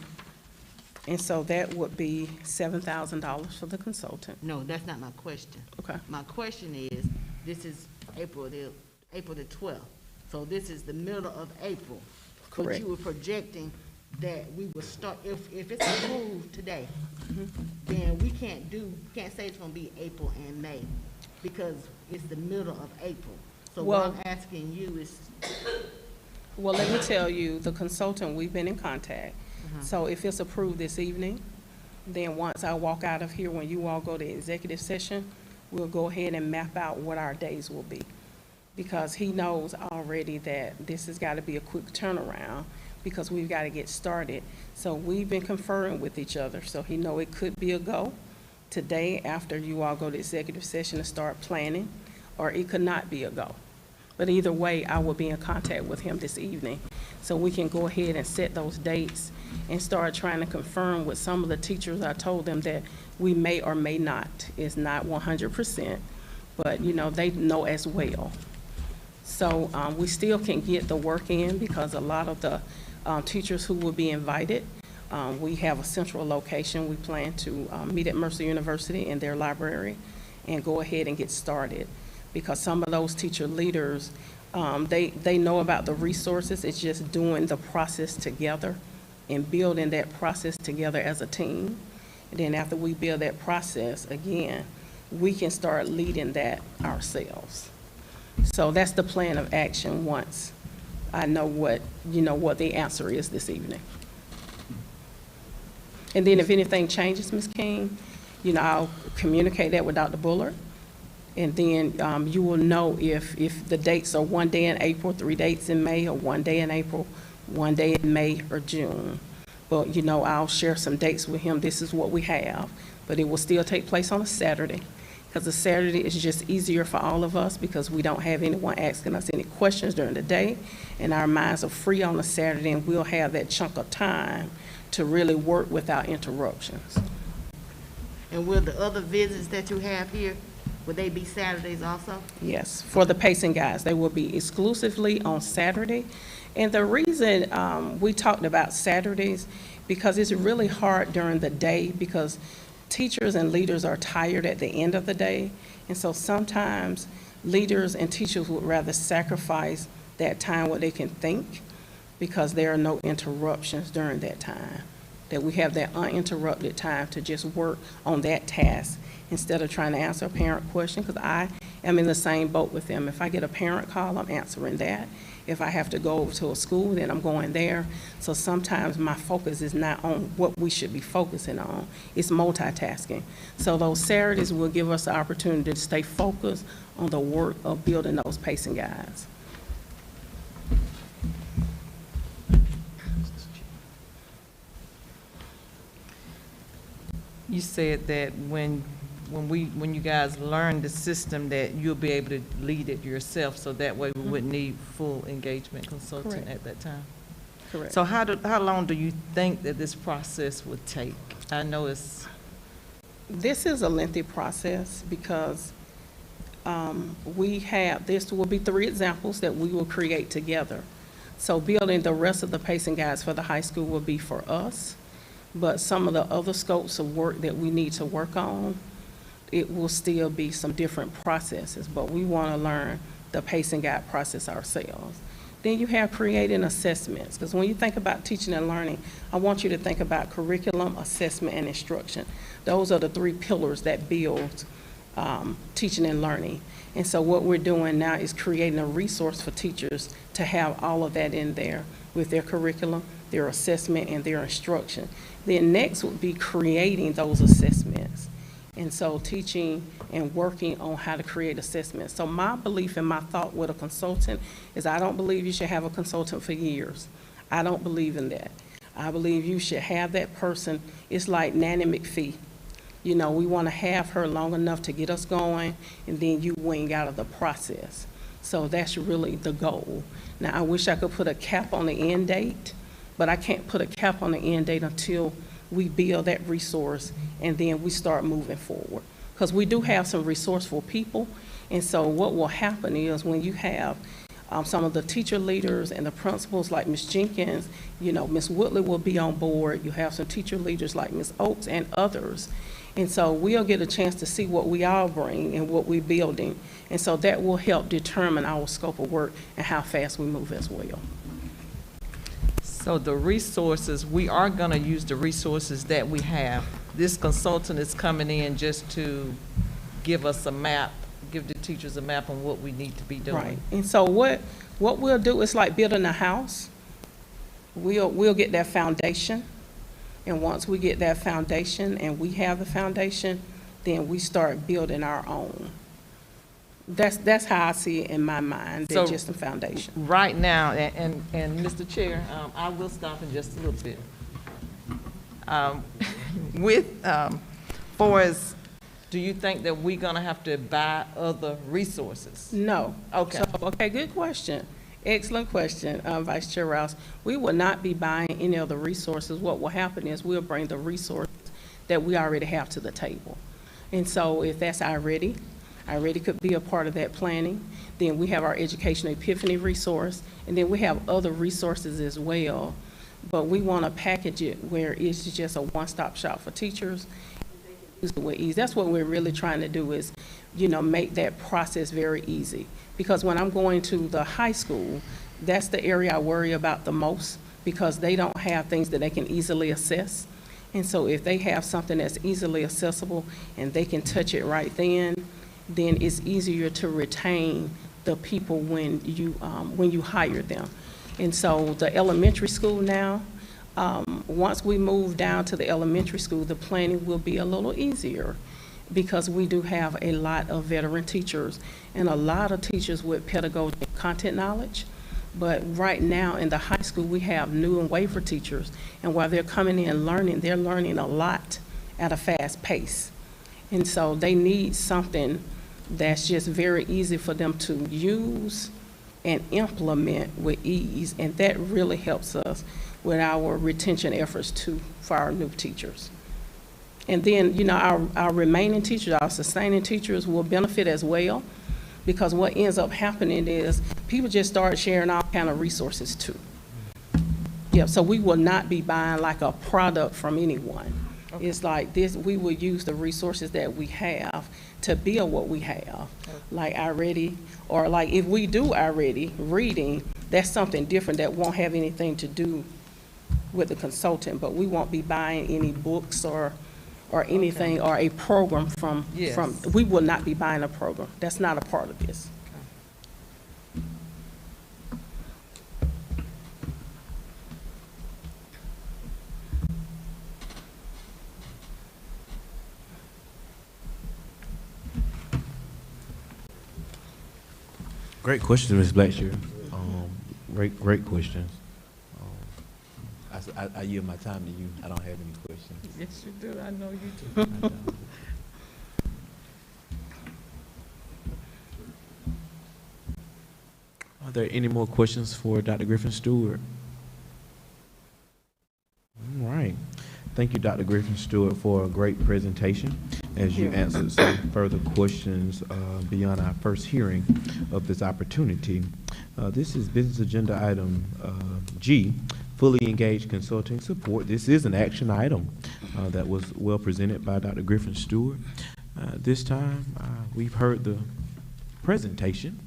And so that would be $7,000 for the consultant. No, that's not my question. Okay. My question is, this is April the 12th. So this is the middle of April. Correct. But you were projecting that we will start, if it's approved today, then we can't say it's gonna be April and May, because it's the middle of April. So Well- what I'm asking you is, Well, let me tell you, the consultant, we've been in contact. So if it's approved this evening, then once I walk out of here, when you all go to executive session, we'll go ahead and map out what our days will be. Because he knows already that this has got to be a quick turnaround, because we've got to get started. So we've been conferring with each other, so he know it could be a go today after you all go to executive session to start planning, or it could not be a go. But either way, I will be in contact with him this evening, so we can go ahead and set those dates and start trying to confirm with some of the teachers. I told them that we may or may not. It's not 100%, but you know, they know as well. So we still can get the work in, because a lot of the teachers who will be invited, we have a central location. We plan to meet at Mercer University in their library and go ahead and get started, because some of those teacher leaders, they know about the resources. It's just doing the process together and building that process together as a team. And then after we build that process, again, we can start leading that ourselves. So that's the plan of action once I know what the answer is this evening. And then if anything changes, Ms. King, I'll communicate that with Dr. Bullard. And then you will know if the dates are 1 day in April, 3 dates in May, or 1 day in April, 1 day in May or June. But, I'll share some dates with him. This is what we have. But it will still take place on a Saturday, because a Saturday is just easier for all of us, because we don't have anyone asking us any questions during the day, and our minds are free on a Saturday, and we'll have that chunk of time to really work without interruptions. and will the other visits that you have here, would they be Saturdays also? Yes, for the pacing guides, they will be exclusively on Saturday. And the reason we talked about Saturdays, because it's really hard during the day, because teachers and leaders are tired at the end of the day. And so sometimes leaders and teachers would rather sacrifice that time where they can think, because there are no interruptions during that time. that we have that uninterrupted time to just work on that task instead of trying to answer a parent question, because I am in the same boat with them. If I get a parent call, I'm answering that. If I have to go over to a school, then I'm going there. So sometimes my focus is not on what we should be focusing on. It's multitasking. So those Saturdays will give us the opportunity to stay focused on the work of building those pacing guides. You said that when you guys learn the system, that you'll be able to lead it yourself, so that way we wouldn't need full engagement consultant Correct. at that time. Correct. So how long do you think that this process would take? I know it's, This is a lengthy process because this will be 3 examples that we will create together. So building the rest of the pacing guides for the high school will be for us, but some of the other scopes of work that we need to work on, it will still be some different processes, but we want to learn the pacing guide process ourselves. Then you have creating assessments, because when you think about teaching and learning, I want you to think about curriculum, assessment, and instruction. Those are the 3 pillars that build teaching and learning. And so what we're doing now is creating a resource for teachers to have all of that in there with their curriculum, their assessment, and their instruction. Then next would be creating those assessments. And so teaching and working on how to create assessments. So my belief and my thought with a consultant is I don't believe you should have a consultant for years. I don't believe in that. I believe you should have that person. It's like Nanny McPhee. You know, we want to have her long enough to get us going, and then you wing out of the process. So that's really the goal. Now, I wish I could put a cap on the end date, but I can't put a cap on the end date until we build that resource and then we start moving forward. Because we do have some resourceful people, and so what will happen is when you have some of the teacher leaders and the principals like Ms. Jenkins, you know, Ms. Woodley will be on board. You have some teacher leaders like Ms. Oakes and others. And so we'll get a chance to see what we all bring and what we're building. And so that will help determine our scope of work and how fast we move as well. so the resources, we are going to use the resources that we have. This consultant is coming in just to give us a map, give the teachers a map on what we need to be doing. Right. And so what we'll do is like building a house. We'll get that foundation. And once we get that foundation and we have the foundation, then we start building our own. That's how I see it in my mind, So- that's just the foundation. Right now, and Mr. Chair, I will stop in just a little bit. Do you think that we're gonna have to buy other resources? No. Okay. Okay, good question. Excellent question, Vice Chair Rouse. We will not be buying any of the resources. What will happen is we'll bring the resources that we already have to the table. And so if that's iReady could be a part of that planning. Then we have our Educational Epiphany resource, and then we have other resources as well. But we want to package it where it's just a one-stop shop for teachers. With ease. That's what we're really trying to do is, you know, make that process very easy. Because when I'm going to the high school, that's the area I worry about the most, because they don't have things that they can easily assess. And so if they have something that's easily accessible and they can touch it right then it's easier to retain the people when you hire them. And so the elementary school now, once we move down to the elementary school, the planning will be a little easier because we do have a lot of veteran teachers and a lot of teachers with pedagogical content knowledge. But right now in the high school, we have new and waiver teachers. And while they're coming in learning, they're learning a lot at a fast pace. And so they need something that's just very easy for them to use and implement with ease. And that really helps us with our retention efforts too for our new teachers. And then, you know, our remaining teachers, our sustaining teachers will benefit as well, because what ends up happening is people just start sharing all kind of resources too. Yeah, so we will not be buying like a product from anyone. Okay. It's like this, we will use the resources that we have to build what we have. Okay. Like iReady, or like if we do iReady reading, that's something different that won't have anything to do with the consultant, but we won't be buying any books or anything, or a program from, Yes. we will not be buying a program. That's not a part of this. Great questions, Ms. Blackshear. Great questions. I yield my time to you. I don't have any questions. Yes, you do. I know you do. I don't. Are there any more questions for Dr. Griffin Stewart? All right. Thank you, Dr. Griffin Stewart, for a great presentation as you answered some further questions beyond our first hearing of this opportunity. This is business agenda item G, fully engaged consulting support. This is an action item that was well presented by Dr. Griffin Stewart. This time, we've heard the presentation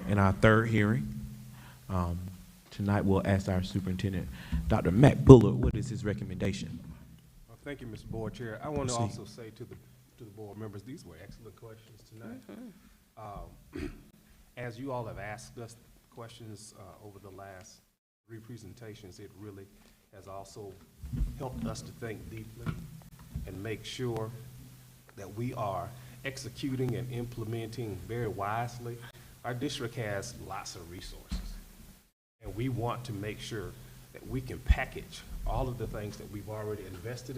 in our third hearing. Tonight, we'll ask our superintendent, Dr. Matt Bullard, what is his recommendation? Well, thank you, Mr. Board Chair. I want to Proceed. also say to the board members, these were excellent questions tonight. As you all have asked us questions over the last 3 presentations, it really has also helped us to think deeply and make sure that we are executing and implementing very wisely. Our district has lots of resources, and we want to make sure that we can package all of the things that we've already invested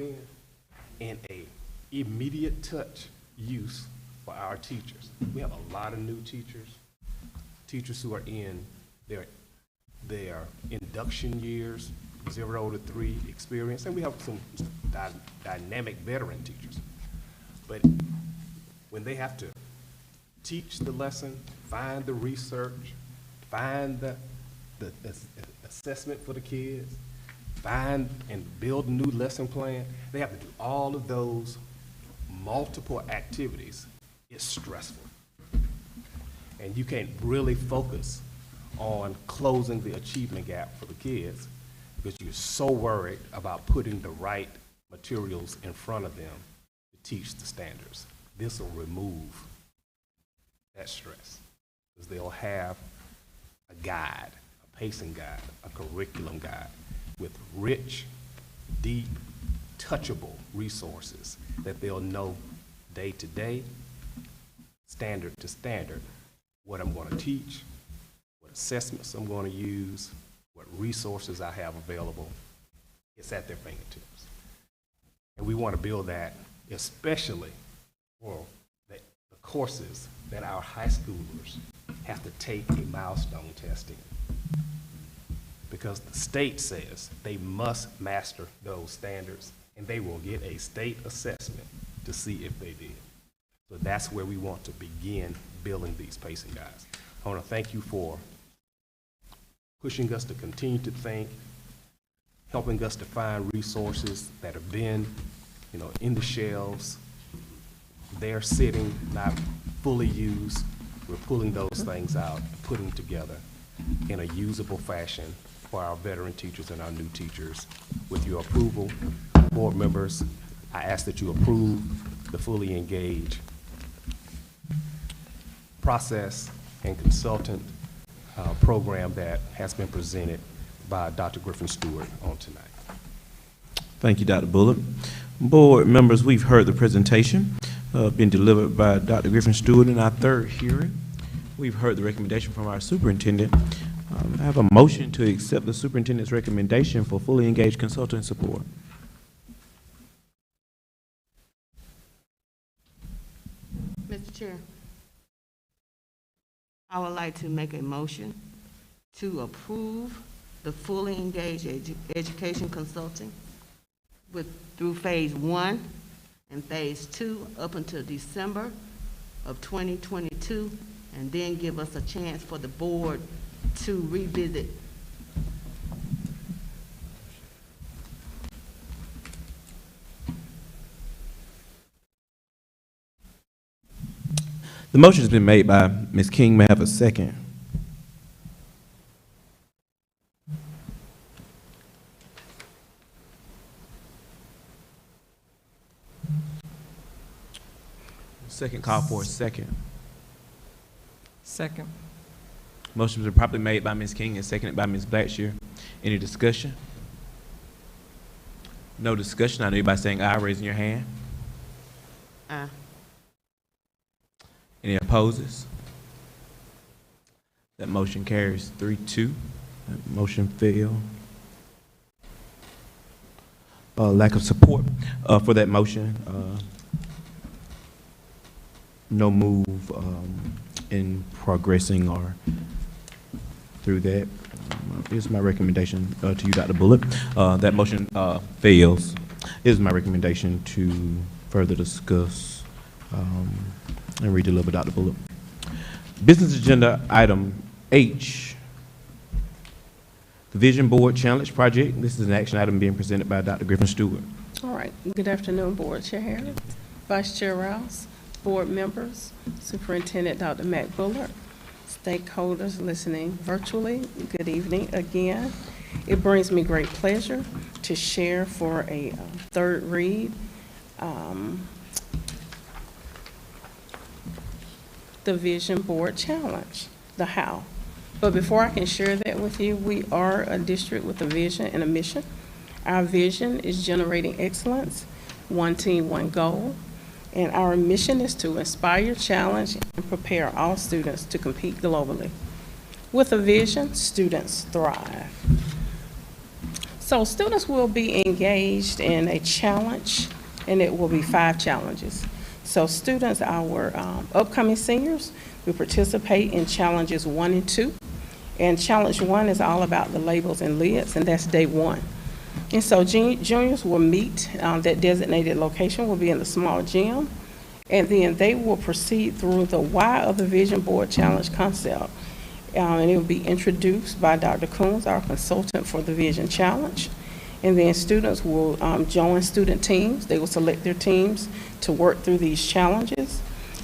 in a immediate touch use for our teachers. We have a lot of new teachers who are in their induction years, 0 to 3 experience, and we have some dynamic veteran teachers. But when they have to teach the lesson, find the research, find the assessment for the kids, find and build a new lesson plan, they have to do all of those multiple activities. It's stressful. And you can't really focus on closing the achievement gap for the kids because you're so worried about putting the right materials in front of them to teach the standards. This will remove that stress because they'll have a guide, a pacing guide, a curriculum guide with rich, deep, touchable resources that they'll know day to day, standard to standard, what I'm going to teach, what assessments I'm going to use, what resources I have available. It's at their fingertips. And we want to build that especially for the courses that our high schoolers have to take a milestone test in. Because the state says they must master those standards, and they will get a state assessment to see if they did. So that's where we want to begin building these pacing guides. I want to thank you for pushing us to continue to think, helping us to find resources that have been, in the shelves. They're sitting, not fully used. We're pulling those things out, putting together in a usable fashion for our veteran teachers and our new teachers. With your approval, board members, I ask that you approve the fully engaged process and consultant program that has been presented by Dr. Griffin Stewart on tonight. Thank you, Dr. Bullard. Board members, we've heard the presentation being delivered by Dr. Griffin Stewart in our third hearing. We've heard the recommendation from our superintendent. I have a motion to accept the superintendent's recommendation for fully engaged consultant support. Mr. Chair, I would like to make a motion to approve the fully engaged education consulting through phase 1 and phase 2 up until December of 2022, and then give us a chance for the board to revisit. The motion has been made by Ms. King. May I have a second? Second call for a second. Second. Motion's been properly made by Ms. King and seconded by Ms. Blackshear. Any discussion? No discussion. I know you by saying aye, raising your hand. Aye. Any opposes? That motion carries 3-2. That motion failed. Lack of support for that motion. No move in progressing or through that. Here's my recommendation to you, Dr. Bullock. That motion fails. Here's my recommendation to further discuss and redeliver, Dr. Bullock. Business agenda item H, the Vision Board Challenge Project. This is an action item being presented by Dr. Griffin Stewart. All right, good afternoon, Board Chair Harris, Vice Chair Rouse, board members, Superintendent Dr. Matt Bullard, stakeholders listening virtually, good evening again. It brings me great pleasure to share for a third read the Vision Board Challenge, the how. But before I can share that with you, we are a district with a vision and a mission. Our vision is generating excellence, one team, one goal. And our mission is to inspire, challenge, and prepare all students to compete globally. With a vision, students thrive. So students will be engaged in a challenge, and it will be 5 challenges. So students, our upcoming seniors, will participate in challenges 1 and 2. And challenge 1 is all about the labels and lids, and that's day 1. And so juniors will meet, that designated location will be in the small gym, and then they will proceed through the why of the Vision Board Challenge concept. And it will be introduced by Dr. Coons, our consultant for the Vision Challenge. And then students will join student teams. They will select their teams to work through these challenges.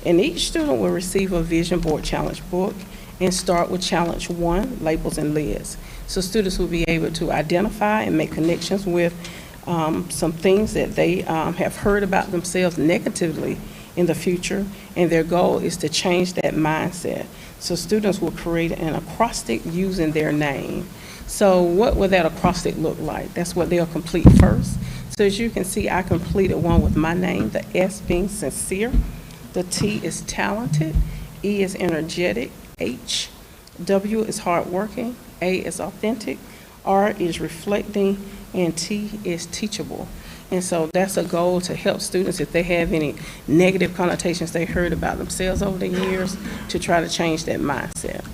And each student will receive a Vision Board Challenge book and start with Challenge 1, labels and lids. So students will be able to identify and make connections with some things that they have heard about themselves negatively in the future, and their goal is to change that mindset. So students will create an acrostic using their name. So what will that acrostic look like? That's what they'll complete first. So as you can see, I completed one with my name, the S being sincere, the T is talented, E is energetic, H, W is hardworking, A is authentic, R is reflecting, and T is teachable. And so that's a goal to help students, if they have any negative connotations they heard about themselves over the years, to try to change that mindset.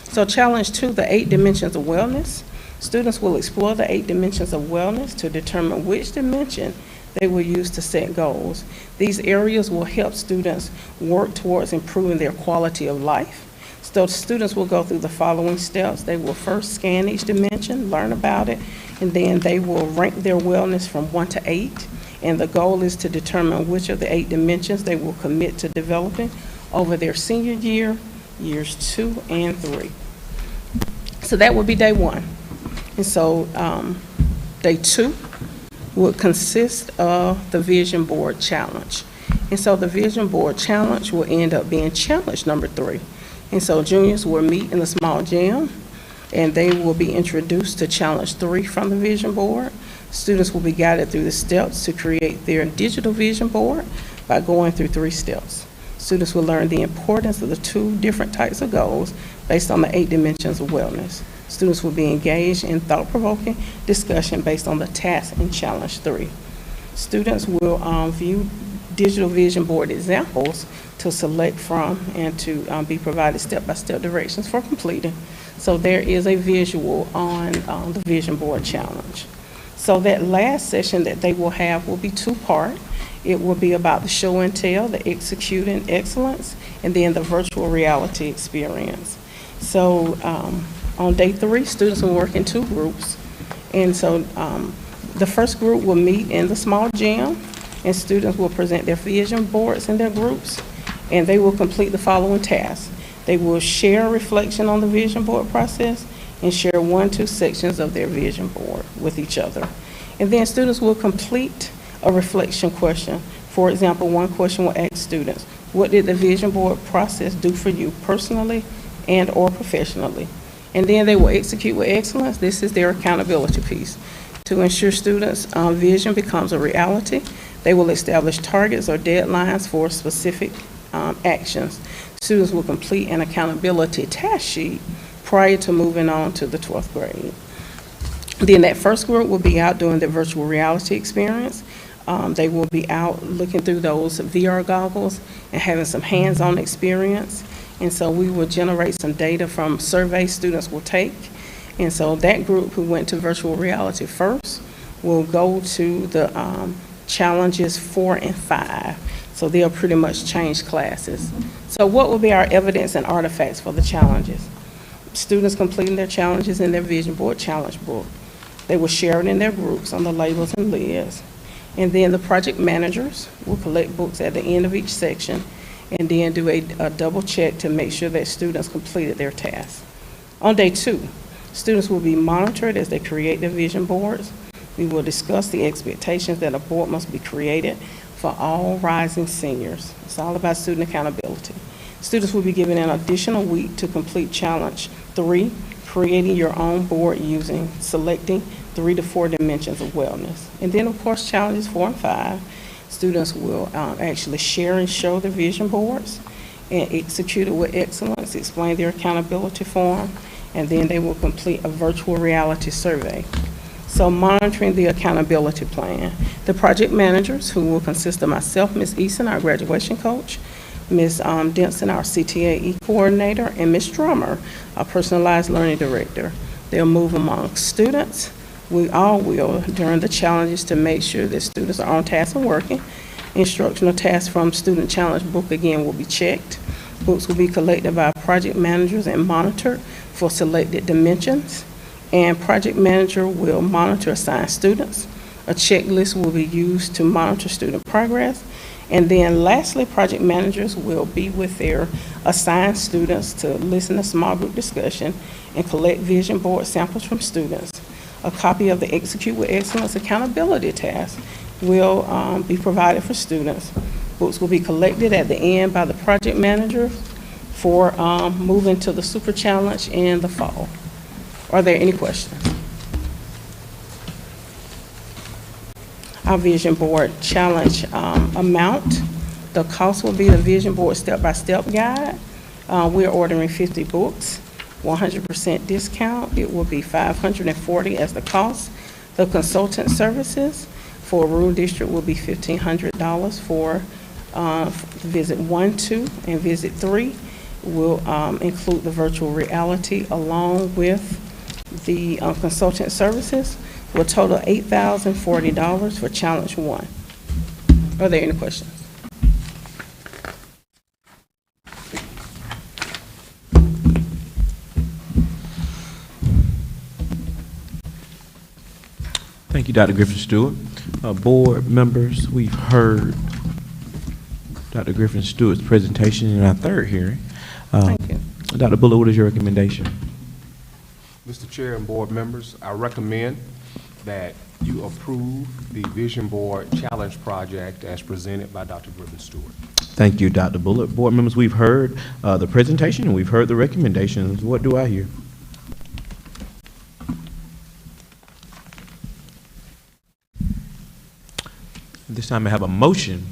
So challenge 2, the 8 dimensions of wellness. Students will explore the 8 dimensions of wellness to determine which dimension they will use to set goals. These areas will help students work towards improving their quality of life. So students will go through the following steps. They will first scan each dimension, learn about it, and then they will rank their wellness from 1 to 8. And the goal is to determine which of the 8 dimensions they will commit to developing over their senior year, years 2 and 3. So that would be day 1. And so day 2 would consist of the Vision Board Challenge. And so the Vision Board Challenge will end up being challenge number 3. And so juniors will meet in the small gym, and they will be introduced to challenge 3 from the Vision Board. Students will be guided through the steps to create their digital vision board by going through 3 steps. Students will learn the importance of the 2 different types of goals based on the 8 dimensions of wellness. Students will be engaged in thought-provoking discussion based on the task in challenge 3. Students will view digital vision board examples to select from and to be provided step-by-step directions for completing. So there is a visual on the Vision Board Challenge. So that last session that they will have will be 2-part. It will be about the show and tell, the executing excellence, and then the virtual reality experience. So on day 3, students will work in 2 groups. And so the first group will meet in the small gym, and students will present their vision boards in their groups, and they will complete the following tasks. They will share a reflection on the vision board process and share 1 or 2 sections of their vision board with each other. And then students will complete a reflection question. For example, one question will ask students, What did the vision board process do for you personally and or professionally? And then they will execute with excellence. This is their accountability piece. To ensure students' vision becomes a reality, they will establish targets or deadlines for specific actions. Students will complete an accountability task sheet prior to moving on to the 12th grade. Then that first group will be out doing the virtual reality experience. They will be out looking through those VR goggles and having some hands-on experience. And so we will generate some data from surveys students will take. And so that group who went to virtual reality first will go to the challenges 4 and 5. So they'll pretty much change classes. So what will be our evidence and artifacts for the challenges? Students completing their challenges in their vision board challenge book. They will share it in their groups on the labels and lids. And then the project managers will collect books at the end of each section and then do a double check to make sure that students completed their tasks. On day 2, students will be monitored as they create their vision boards. We will discuss the expectations that a board must be created for all rising seniors. It's all about student accountability. Students will be given an additional week to complete challenge 3, creating your own board using selecting 3 to 4 dimensions of wellness. And then of course challenges 4 and 5. Students will actually share and show their vision boards and execute it with excellence, explain their accountability form, and then they will complete a virtual reality survey. So monitoring the accountability plan. The project managers, who will consist of myself, Ms. Eason, our graduation coach, Ms. Denson, our CTAE coordinator, and Ms. Drummer, our personalized learning director. They'll move among students. We all will during the challenges to make sure that students are on task and working. Instructional tasks from student challenge book again will be checked. Books will be collected by project managers and monitored for selected dimensions. And project manager will monitor assigned students. A checklist will be used to monitor student progress. And then lastly, project managers will be with their assigned students to listen to small group discussion and collect vision board samples from students. A copy of the Execute with Excellence accountability task will be provided for students. Books will be collected at the end by the project manager for moving to the super challenge in the fall. Are there any questions? Our vision board challenge amount. The cost will be the vision board step-by-step guide. We're ordering 50 books, 100% discount. It will be $540 as the cost. The consultant services for rural district will be $1,500 for visit 1, 2, and visit 3. Will include the virtual reality along with the consultant services. Will total $8,040 for challenge 1. Are there any questions? Thank you, Dr. Griffin Stewart. Board members, we've heard Dr. Griffin Stewart's presentation in our third hearing. Thank you. Dr. Bullard, what is your recommendation? Mr. Chair and board members, I recommend that you approve the Vision Board Challenge Project as presented by Dr. Griffin Stewart. Thank you, Dr. Bullard. Board members, we've heard the presentation and we've heard the recommendations. What do I hear? This time I have a motion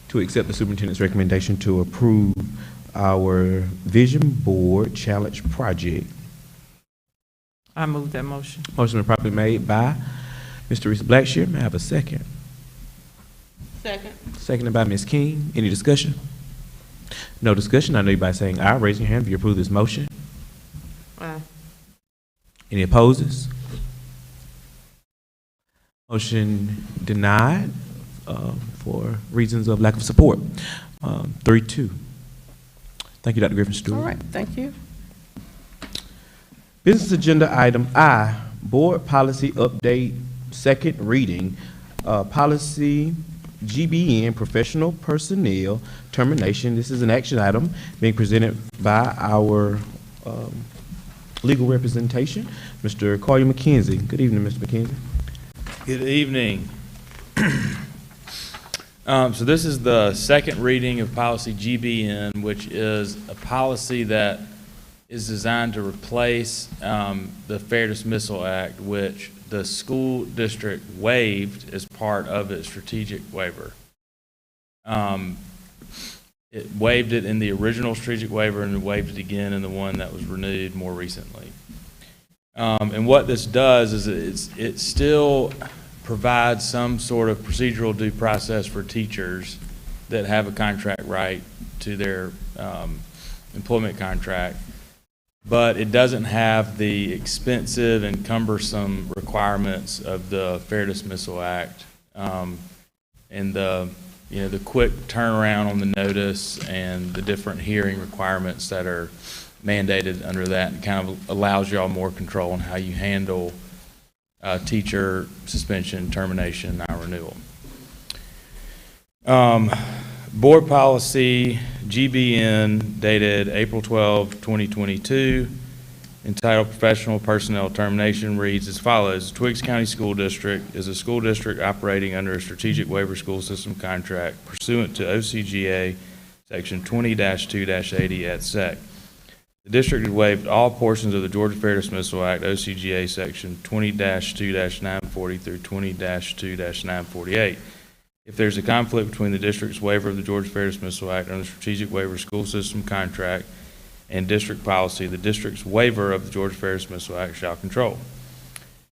to accept the superintendent's recommendation to approve our Vision Board Challenge Project. I move that motion. Motion been properly made by Mr. Reese Blackshear. May I have a second? Second. Seconded by Ms. King. Any discussion? No discussion. I know you by saying aye. Raise your hand if you approve this motion. Aye. Any opposes? Motion denied for reasons of lack of support. 3-2. Thank you, Dr. Griffin Stewart. All right, thank you. Business agenda item I, board policy update, second reading. Policy GBN, professional personnel termination. This is an action item being presented by our legal representation, Mr. Collier McKenzie. Good evening, Mr. McKenzie. Good evening. So this is the second reading of policy GBN, which is a policy that is designed to replace the Fair Dismissal Act, which the school district waived as part of its strategic waiver. It waived it in the original strategic waiver and it waived it again in the one that was renewed more recently. And what this does is it still provides some sort of procedural due process for teachers that have a contract right to their employment contract, but it doesn't have the expensive and cumbersome requirements of the Fair Dismissal Act and the quick turnaround on the notice and the different hearing requirements that are mandated under that. It kind of allows y'all more control on how you handle teacher suspension, termination, non-renewal. Board policy GBN dated April 12, 2022, entitled Professional Personnel Termination, reads as follows. The Twiggs County School District is a school district operating under a strategic waiver school system contract pursuant to OCGA section 20-2-80 et sec. The district has waived all portions of the Georgia Fair Dismissal Act, OCGA section 20-2-940 through 20-2-948. If there's a conflict between the district's waiver of the Georgia Fair Dismissal Act and the strategic waiver school system contract and district policy, the district's waiver of the Georgia Fair Dismissal Act shall control.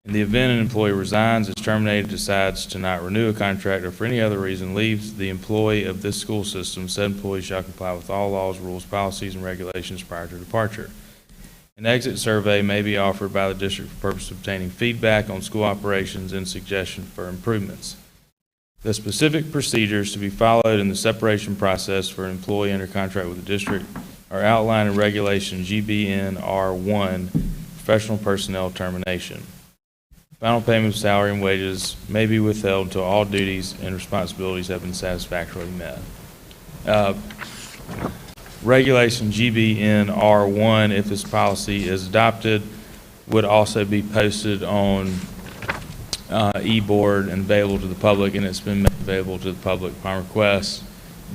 In the event an employee resigns, is terminated, decides to not renew a contract, or for any other reason leaves the employee of this school system, said employee shall comply with all laws, rules, policies, and regulations prior to departure. An exit survey may be offered by the district for the purpose of obtaining feedback on school operations and suggestions for improvements. The specific procedures to be followed in the separation process for an employee under contract with the district are outlined in Regulation GBN R1, Professional Personnel Termination. Final payment of salary and wages may be withheld until all duties and responsibilities have been satisfactorily met. Regulation GBN R1, if this policy is adopted, would also be posted on e-board and available to the public, and it's been made available to the public upon request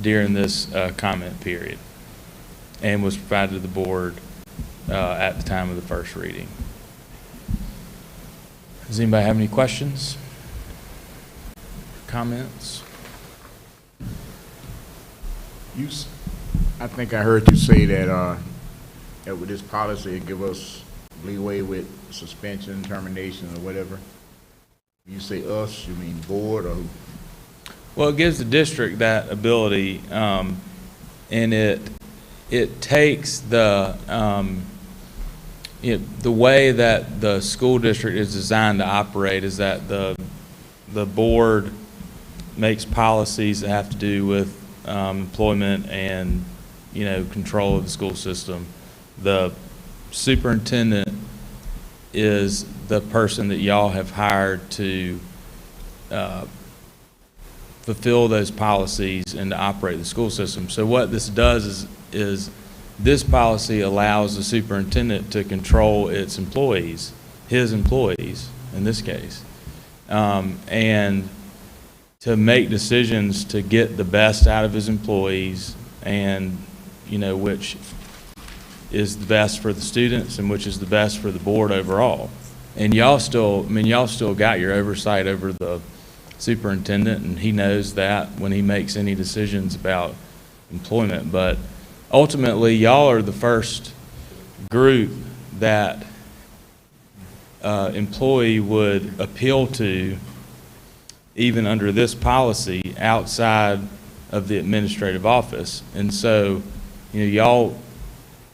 during this comment period and was provided to the board at the time of the first reading. Does anybody have any questions, comments? I think I heard you say that with this policy, it give us leeway with suspension, termination, or whatever. You say us, you mean board or who? Well, it gives the district that ability, and it takes the the way that the school district is designed to operate is that the board makes policies that have to do with employment and control of the school system. The superintendent is the person that y'all have hired to fulfill those policies and to operate the school system. So what this does is this policy allows the superintendent to control its employees, his employees in this case, and to make decisions to get the best out of his employees and, which is the best for the students and which is the best for the board overall. And y'all still got your oversight over the superintendent, and he knows that when he makes any decisions about employment. But ultimately, y'all are the first group that employee would appeal to, even under this policy, outside of the administrative office. And so, y'all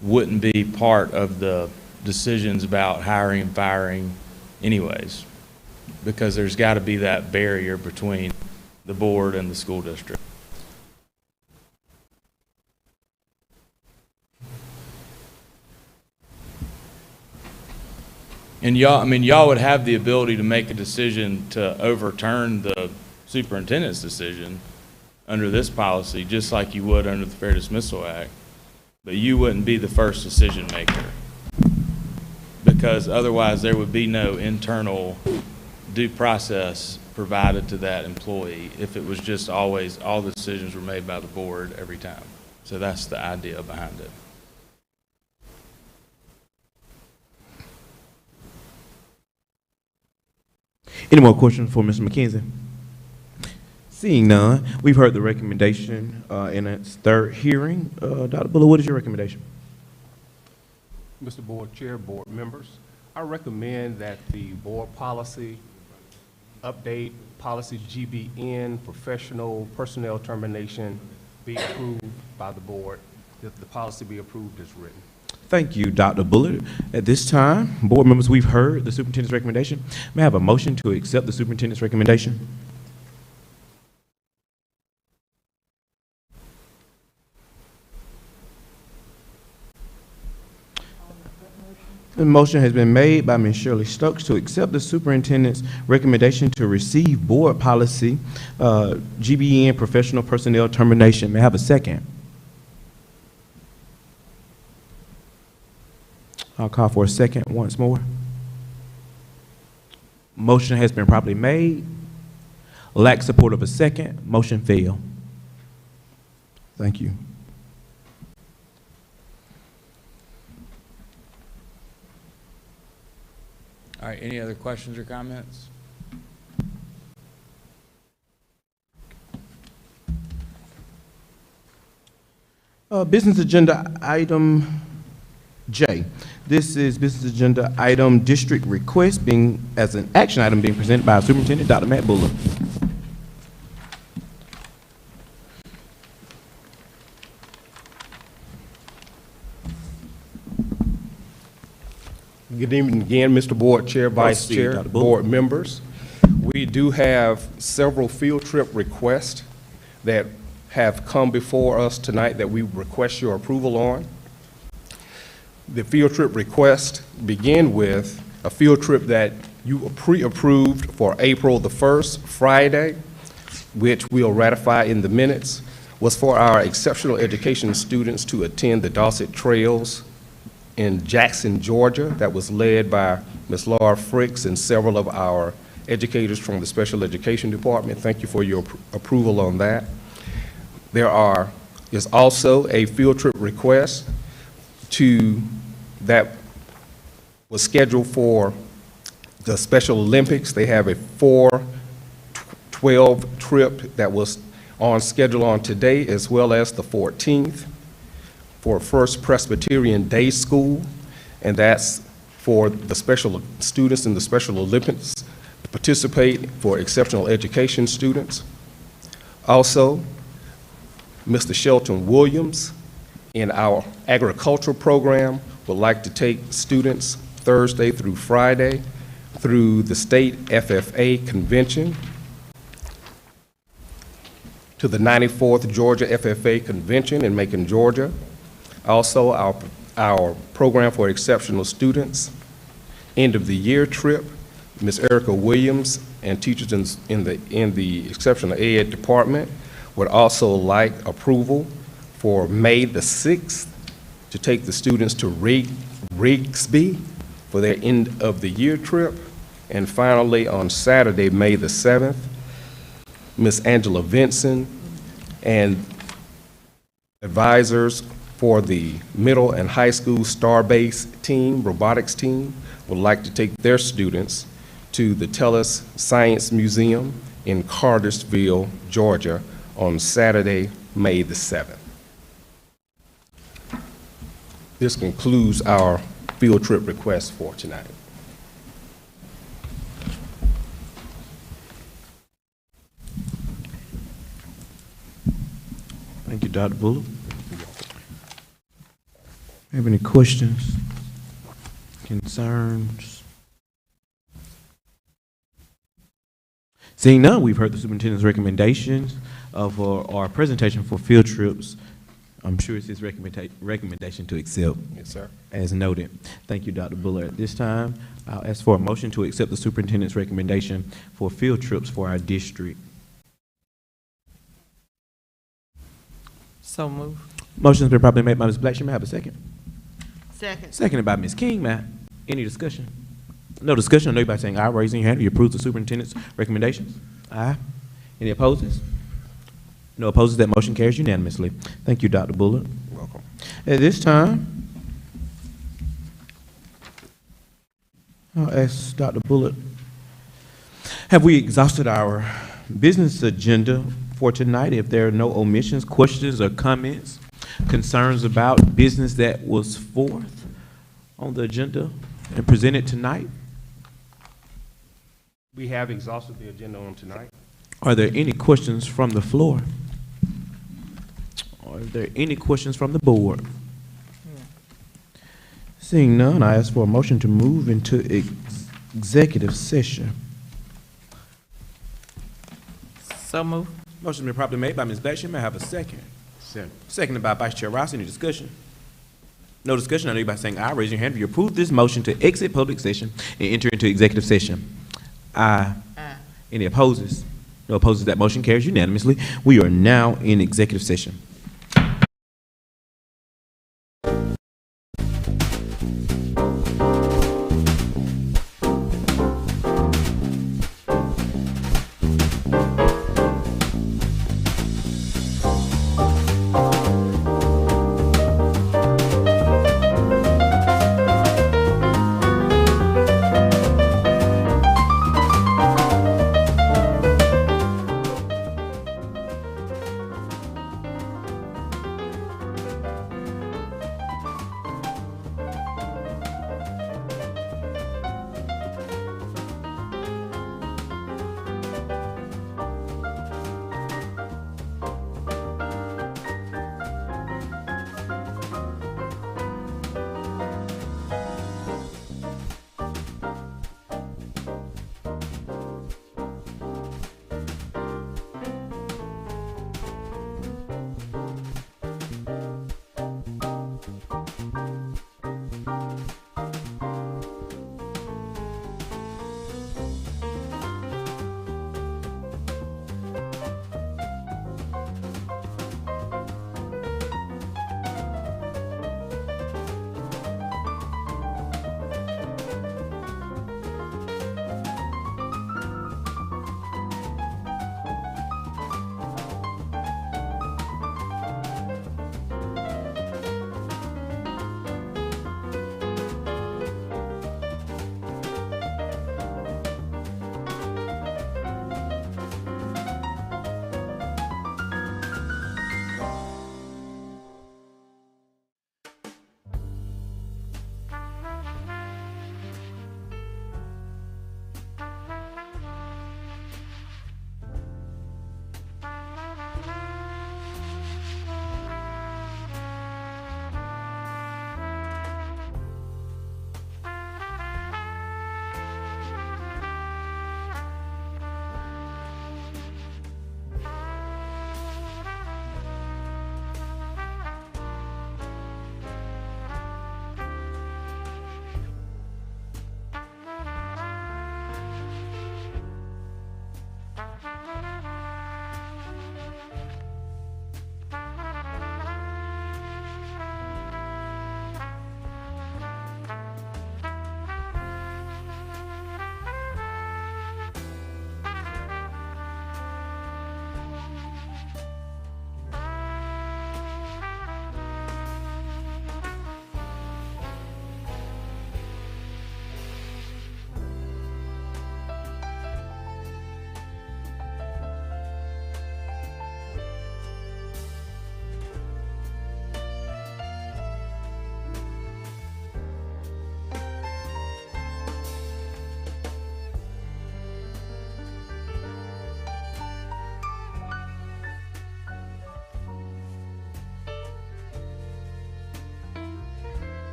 wouldn't be part of the decisions about hiring and firing anyways, because there's got to be that barrier between the board and the school district. And y'all would have the ability to make a decision to overturn the superintendent's decision under this policy, just like you would under the Fair Dismissal Act, but you wouldn't be the first decision maker, because otherwise there would be no internal due process provided to that employee if it was just always, all the decisions were made by the board every time. So that's the idea behind it. Any more questions for Mr. McKenzie? Seeing none, we've heard the recommendation in its third hearing. Dr. Buller, what is your recommendation? Mr. Board Chair, board members, I recommend that the board policy update, policy GBN, professional personnel termination, be approved by the board, that the policy be approved as written. Thank you, Dr. Bullard. At this time, board members, we've heard the superintendent's recommendation. May I have a motion to accept the superintendent's recommendation? The motion has been made by Ms. Shirley Stokes to accept the superintendent's recommendation to receive board policy GBN professional personnel termination. May I have a second? I'll call for a second once more. Motion has been properly made. Lack support of a second. Motion failed. Thank you. All right, any other questions or comments? Business agenda item J. This is business agenda item district request being, as an action item being presented by Superintendent Dr. Matt Buller. Good evening again, Mr. Board Chair, Vice Proceed, Chair, Dr. Buller. board members. We do have several field trip requests that have come before us tonight that we request your approval on. The field trip request begin with a field trip that you pre-approved for April the 1st, Friday, which we'll ratify in the minutes, was for our exceptional education students to attend the Dawson Trails in Jackson, Georgia, that was led by Ms. Laura Fricks and several of our educators from the Special Education Department. Thank you for your approval on that. There is also a field trip request that was scheduled for the Special Olympics. They have a 4/12 trip that was on schedule on today, as well as the 14th. For First Presbyterian Day School, and that's for the special students in the Special Olympics to participate for exceptional education students. Also, Mr. Shelton Williams in our agricultural program would like to take students Thursday through Friday through the state FFA convention to the 94th Georgia FFA convention in Macon, Georgia. Also, our program for exceptional students, end of the year trip, Ms. Erica Williams and teachers in the exceptional ed department would also like approval for May the 6th to take the students to Rigsby for their end of the year trip. And finally, on Saturday, May the 7th, Ms. Angela Vinson and advisors for the middle and high school Starbase team, robotics team, would like to take their students to the TELUS Science Museum in Cartersville, Georgia on Saturday, May the 7th. This concludes our field trip request for tonight. Thank you, Dr. Buller. Have any questions, concerns? Seeing none, we've heard the superintendent's recommendations for our presentation for field trips. I'm sure it's his recommendation to accept. Yes, sir. As noted. Thank you, Dr. Buller. At this time, I'll ask for a motion to accept the superintendent's recommendation for field trips for our district. So move. Motion's been properly made by Ms. Blackshear. May I have a second? Second. Seconded by Ms. King. Any discussion? No discussion. I know you by saying aye, raising your hand. You approve the superintendent's recommendations? Aye. Any opposes? No opposes. That motion carries unanimously. Thank you, Dr. Bullard. Welcome. At this time, I'll ask Dr. Bullard, have we exhausted our business agenda for tonight? If there are no omissions, questions, or comments, concerns about business that was forth on the agenda and presented tonight? We have exhausted the agenda on tonight. Are there any questions from the floor? Are there any questions from the board? Seeing none, I ask for a motion to move into executive session. So move. Motion been properly made by Ms. Blackshear. May I have a second? Second. Seconded by Vice Chair Rouse. Any discussion? No discussion. I know you by saying aye. Raise your hand if you approve this motion to exit public session and enter into executive session. Aye. Aye. Any opposes? No opposes. That motion carries unanimously. We are now in executive session.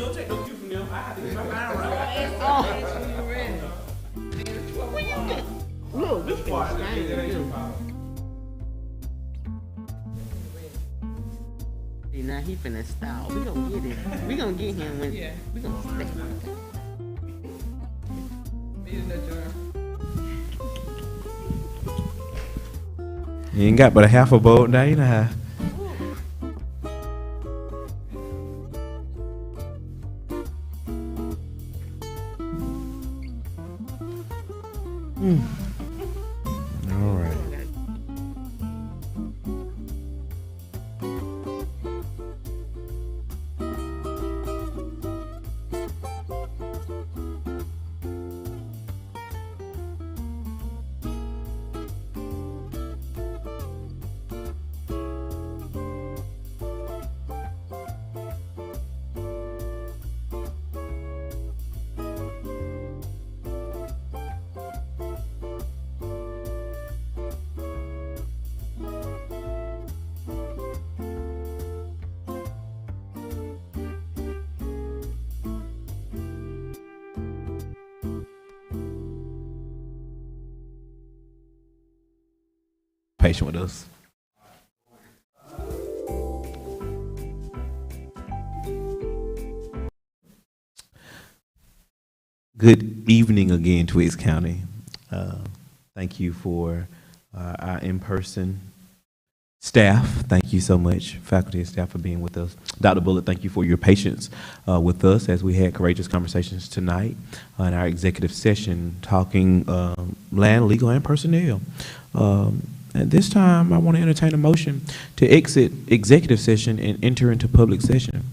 don't take no cue from them. I have to get my mind right. Look, we finna change it, too. See, now he finna stall. We gonna get him. We gonna get him when, we gonna stay. You ain't got but a half a boat now, you know how. All right. Patient with us. Good evening again, Twiggs County. Thank you for our in-person staff. Thank you so much, faculty and staff, for being with us. Dr. Bullitt, thank you for your patience with us as we had courageous conversations tonight in our executive session talking land, legal, and personnel. At this time, I want to entertain a motion to exit executive session and enter into public session.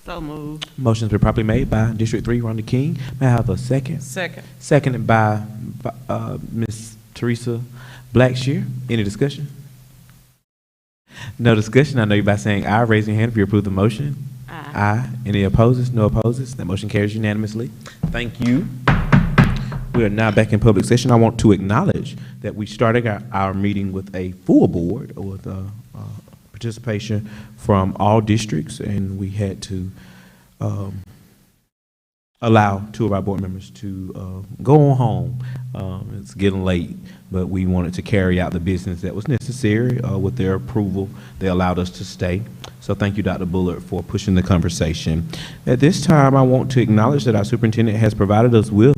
So moved. Motion's been properly made by District 3, Rhonda King. May I have a second? Second. Seconded by Ms. Teresa Blackshear. Any discussion? No discussion. I know you by saying aye. Raise your hand if you approve the motion. Aye. Aye. Any opposes? No opposes. That motion carries unanimously. Thank you. We are now back in public session. I want to acknowledge that we started our meeting with a full board with participation from all districts, and we had to allow 2 of our board members to go on home. It's getting late, but we wanted to carry out the business that was necessary. With their approval, they allowed us to stay. So thank you, Dr. Bullard, for pushing the conversation. At this time, I want to acknowledge that our superintendent has provided us with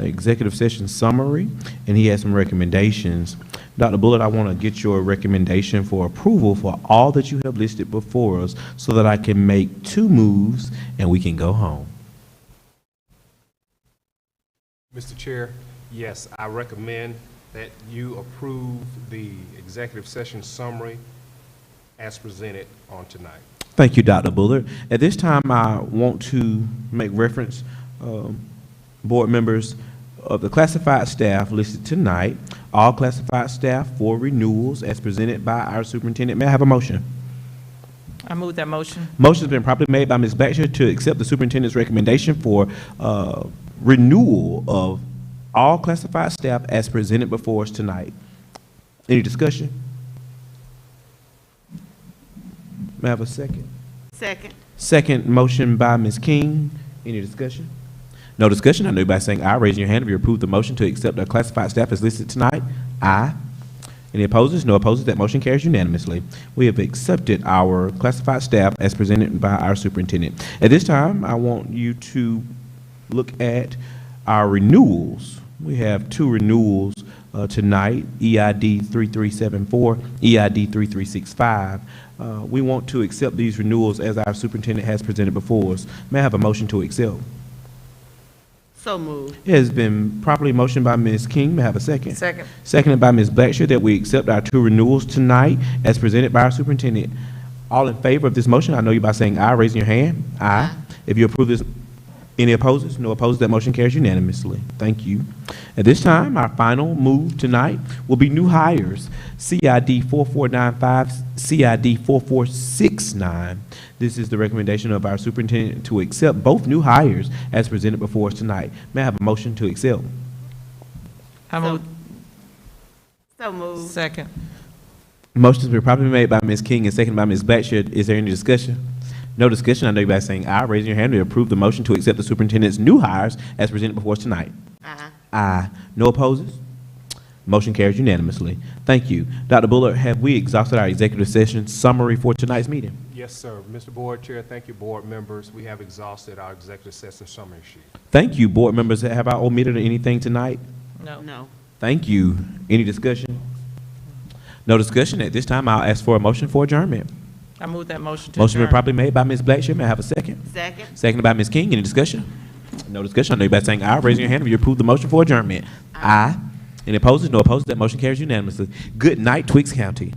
executive session summary, and he has some recommendations. Dr. Bullard, I want to get your recommendation for approval for all that you have listed before us so that I can make 2 moves and we can go home. Mr. Chair, yes, I recommend that you approve the executive session summary as presented on tonight. Thank you, Dr. Bullard. At this time, I want to make reference, board members, of the classified staff listed tonight, all classified staff for renewals as presented by our superintendent. May I have a motion? I move that motion. Motion's been properly made by Ms. Blackshear to accept the superintendent's recommendation for renewal of all classified staff as presented before us tonight. Any discussion? May I have a second? Second. Second motion by Ms. King. Any discussion? No discussion. I know by saying aye. Raise your hand if you approve the motion to accept our classified staff as listed tonight. Aye. Any opposers? No opposers. That motion carries unanimously. We have accepted our classified staff as presented by our superintendent. At this time, I want you to look at our renewals. We have 2 renewals tonight, EID 3374, EID 3365. We want to accept these renewals as our superintendent has presented before us. May I have a motion to accept? So moved. It has been properly motioned by Ms. King. May I have a second? Second. Seconded by Ms. Blackshear that we accept our 2 renewals tonight as presented by our superintendent. All in favor of this motion, I know you by saying aye, raising your hand. Aye. If you approve this, any opposers? No opposers. That motion carries unanimously. Thank you. At this time, our final move tonight will be new hires, CID 4495, CID 4469. This is the recommendation of our superintendent to accept both new hires as presented before us tonight. May I have a motion to accept? I move. So moved. Second. Motion's been properly made by Ms. King and seconded by Ms. Blackshear. Is there any discussion? No discussion. I know you by saying aye, raising your hand to approve the motion to accept the superintendent's new hires as presented before us tonight. Aye. Aye. No opposes? Motion carries unanimously. Thank you. Dr. Bullard, have we exhausted our executive session summary for tonight's meeting? Yes, sir. Mr. Board Chair, thank you, board members. We have exhausted our executive session summary sheet. Thank you, board members. Have I omitted anything tonight? No. No. Thank you. Any discussion? No discussion. At this time, I'll ask for a motion for adjournment. I move that motion to Motion been adjourn. properly made by Ms. Blackshear. May I have a second? Second. Seconded by Ms. King. Any discussion? No discussion. I know you by saying aye, raising your hand if you approve the motion for adjournment. Aye. Any opposed? No opposed. That motion carries unanimously. Good night, Twiggs County.